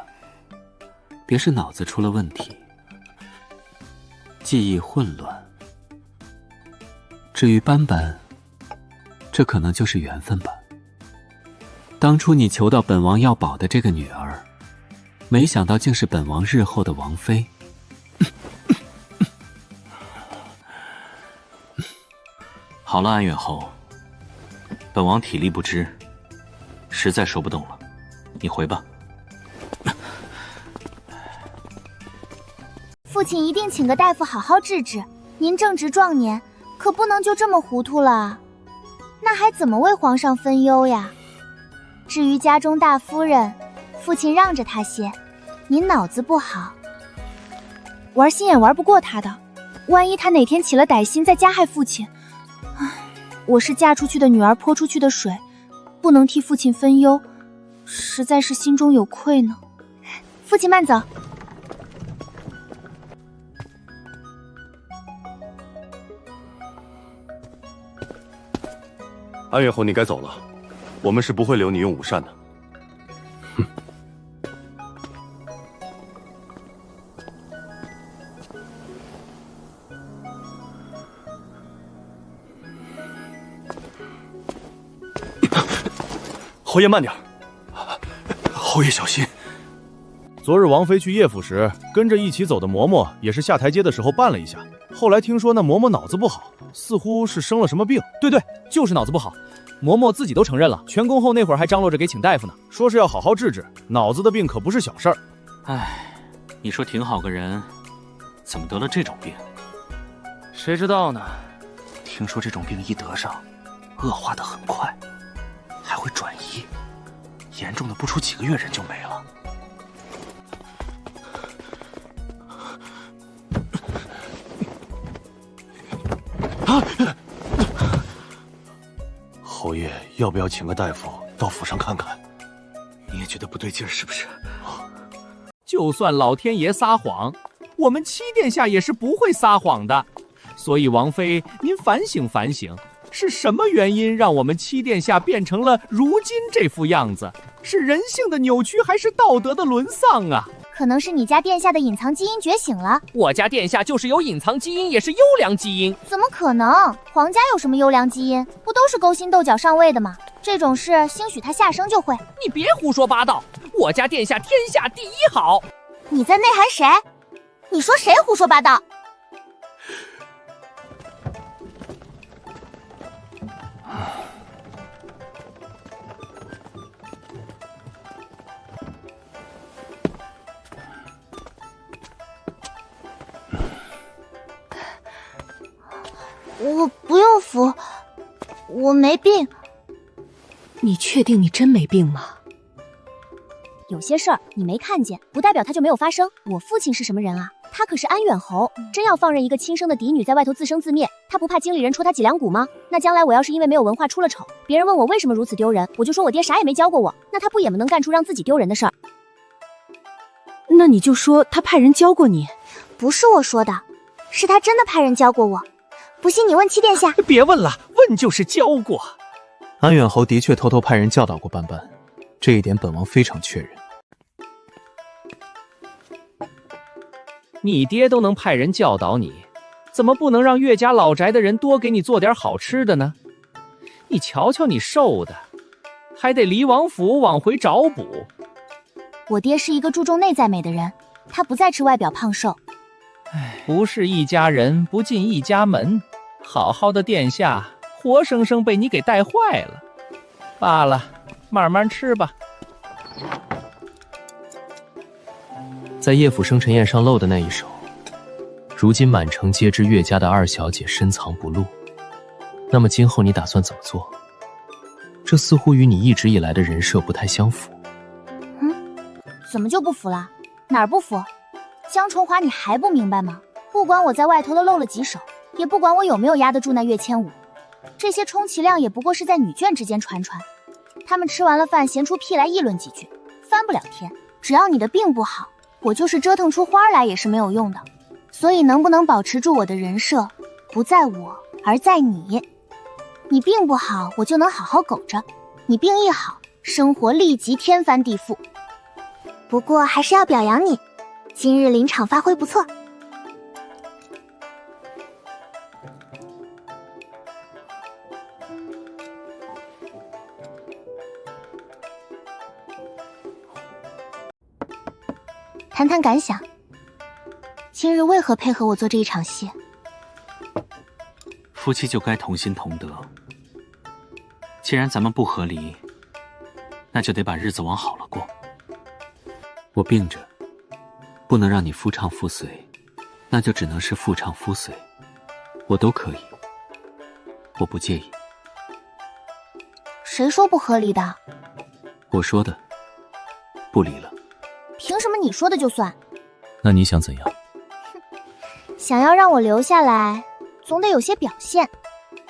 别是脑子出了问题，记忆混乱。至于斑斑，这可能就是缘分吧。当初你求到本王要保的这个女儿，没想到竟是本王日后的王妃。好了，安远侯，本王体力不支，实在说不动了，你回吧。父亲一定请个大夫好好治治，您正值壮年，可不能就这么糊涂了，那还怎么为皇上分忧呀？至于家中大夫人，父亲让着她些，您脑子不好，玩心也玩不过她的，万一她哪天起了歹心再加害父亲，我是嫁出去的女儿泼出去的水，不能替父亲分忧，实在是心中有愧呢。父亲慢走。安远侯，你该走了，我们是不会留你用午膳的。侯爷慢点，侯爷小心。昨日王妃去叶府时，跟着一起走的嬷嬷也是下台阶的时候绊了一下，后来听说那嬷嬷脑子不好，似乎是生了什么病。对，就是脑子不好，嬷嬷自己都承认了。全宫后那会儿还张罗着给请大夫呢，说是要好好治治，脑子的病可不是小事儿。唉，你说挺好个人，怎么得了这种病？谁知道呢？听说这种病一得上，恶化得很快，还会转移，严重的不出几个月人就没了。要不要请个大夫到府上看看？你也觉得不对劲儿是不是？就算老天爷撒谎，我们七殿下也是不会撒谎的。所以王妃，您反省反省，是什么原因让我们七殿下变成了如今这副样子？是人性的扭曲，还是道德的沦丧啊？可能是你家殿下的隐藏基因觉醒了。我家殿下就是有隐藏基因，也是优良基因。怎么可能？皇家有什么优良基因？不都是勾心斗角上位的吗？这种事兴许他下生就会。你别胡说八道，我家殿下天下第一好。你在内涵谁？你说谁胡说八道？我不用扶，我没病。你确定你真没病吗？有些事儿你没看见，不代表它就没有发生。我父亲是什么人啊？他可是安远侯，真要放任一个亲生的嫡女在外头自生自灭，他不怕经理人戳他脊梁骨吗？那将来我要是因为没有文化出了丑，别人问我为什么如此丢人，我就说我爹啥也没教过我，那他不也能干出让自己丢人的事儿？那你就说他派人教过你。不是我说的，是他真的派人教过我。不信你问七殿下。别问了，问就是教过。安远侯的确偷偷派人教导过斑斑，这一点本王非常确认。你爹都能派人教导你，怎么不能让岳家老宅的人多给你做点好吃的呢？你瞧瞧你瘦的，还得离王府往回找补。我爹是一个注重内在美的人，他不再吃外表胖瘦。不是一家人不进一家门，好好的殿下活生生被你给带坏了。罢了，慢慢吃吧。在叶府生辰宴上露的那一手，如今满城皆知岳家的二小姐深藏不露。那么今后你打算怎么做？这似乎与你一直以来的人设不太相符。怎么就不服了？哪儿不服？江崇华，你还不明白吗？不管我在外头露了几手，也不管我有没有压得住那岳千舞，这些充其量也不过是在女眷之间传传。他们吃完了饭闲出屁来议论几句，翻不了天。只要你的病不好，我就是折腾出花来也是没有用的。所以能不能保持住我的人设，不在我，而在你。你病不好，我就能好好苟着；你病一好，生活立即天翻地覆。不过还是要表扬你，今日临场发挥不错。谈谈感想，今日为何配合我做这一场戏？夫妻就该同心同德。既然咱们不和离，那就得把日子往好了过。我病着，不能让你夫唱妇随，那就只能是妇唱夫随，我都可以，我不介意。谁说不合理的？我说的，不离了。凭什么你说的就算？那你想怎样？想要让我留下来，总得有些表现，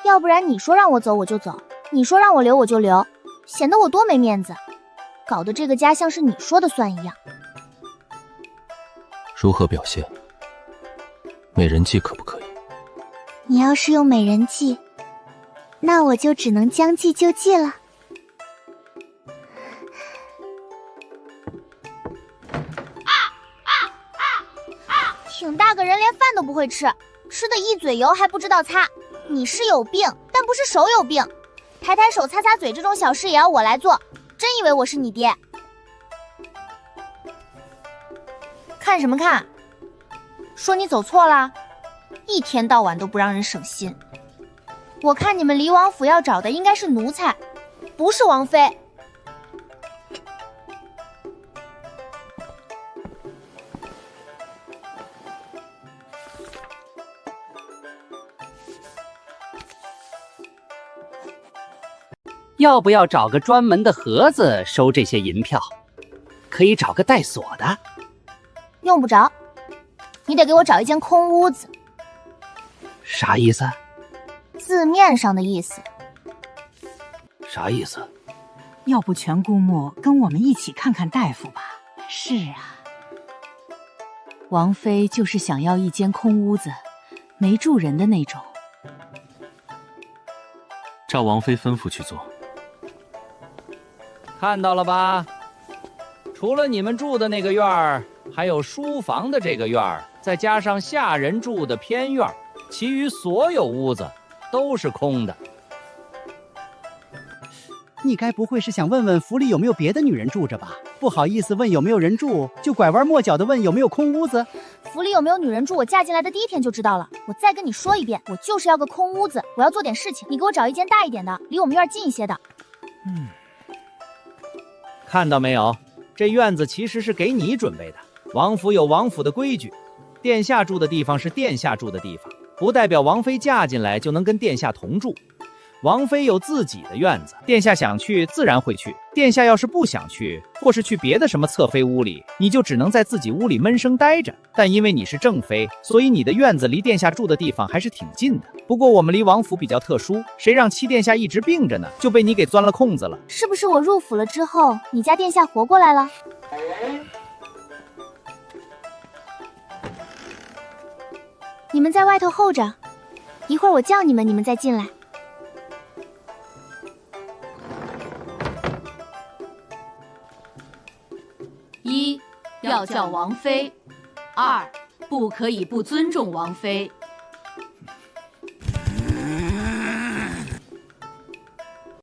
要不然你说让我走我就走，你说让我留我就留，显得我多没面子，搞得这个家像是你说的算一样。如何表现？美人计可不可以？你要是用美人计，那我就只能将计就计了。挺大个人连饭都不会吃，吃的一嘴油还不知道擦。你是有病，但不是手有病。抬抬手擦擦嘴这种小事也要我来做，真以为我是你爹？看什么看？说你走错了，一天到晚都不让人省心。我看你们离王府要找的应该是奴才，不是王妃。要不要找个专门的盒子收这些银票？可以找个带锁的。用不着，你得给我找一间空屋子。啥意思？字面上的意思。啥意思？要不全姑母跟我们一起看看大夫吧？是啊，王妃就是想要一间空屋子，没住人的那种。照王妃吩咐去做。看到了吧？除了你们住的那个院儿，还有书房的这个院儿，再加上下人住的偏院，其余所有屋子都是空的。你该不会是想问问府里有没有别的女人住着吧？不好意思问有没有人住，就拐弯抹角的问有没有空屋子。府里有没有女人住，我嫁进来的第一天就知道了。我再跟你说一遍，我就是要个空屋子，我要做点事情，你给我找一间大一点的，离我们院近一些的。看到没有？这院子其实是给你准备的。王府有王府的规矩，殿下住的地方是殿下住的地方，不代表王妃嫁进来就能跟殿下同住。王妃有自己的院子，殿下想去自然会去，殿下要是不想去，或是去别的什么侧妃屋里，你就只能在自己屋里闷声待着。但因为你是正妃，所以你的院子离殿下住的地方还是挺近的。不过我们离王府比较特殊，谁让七殿下一直病着呢，就被你给钻了空子了。是不是我入府了之后，你家殿下活过来了？你们在外头候着，一会儿我叫你们，你们再进来。1. 要叫王妃；2. 不可以不尊重王妃，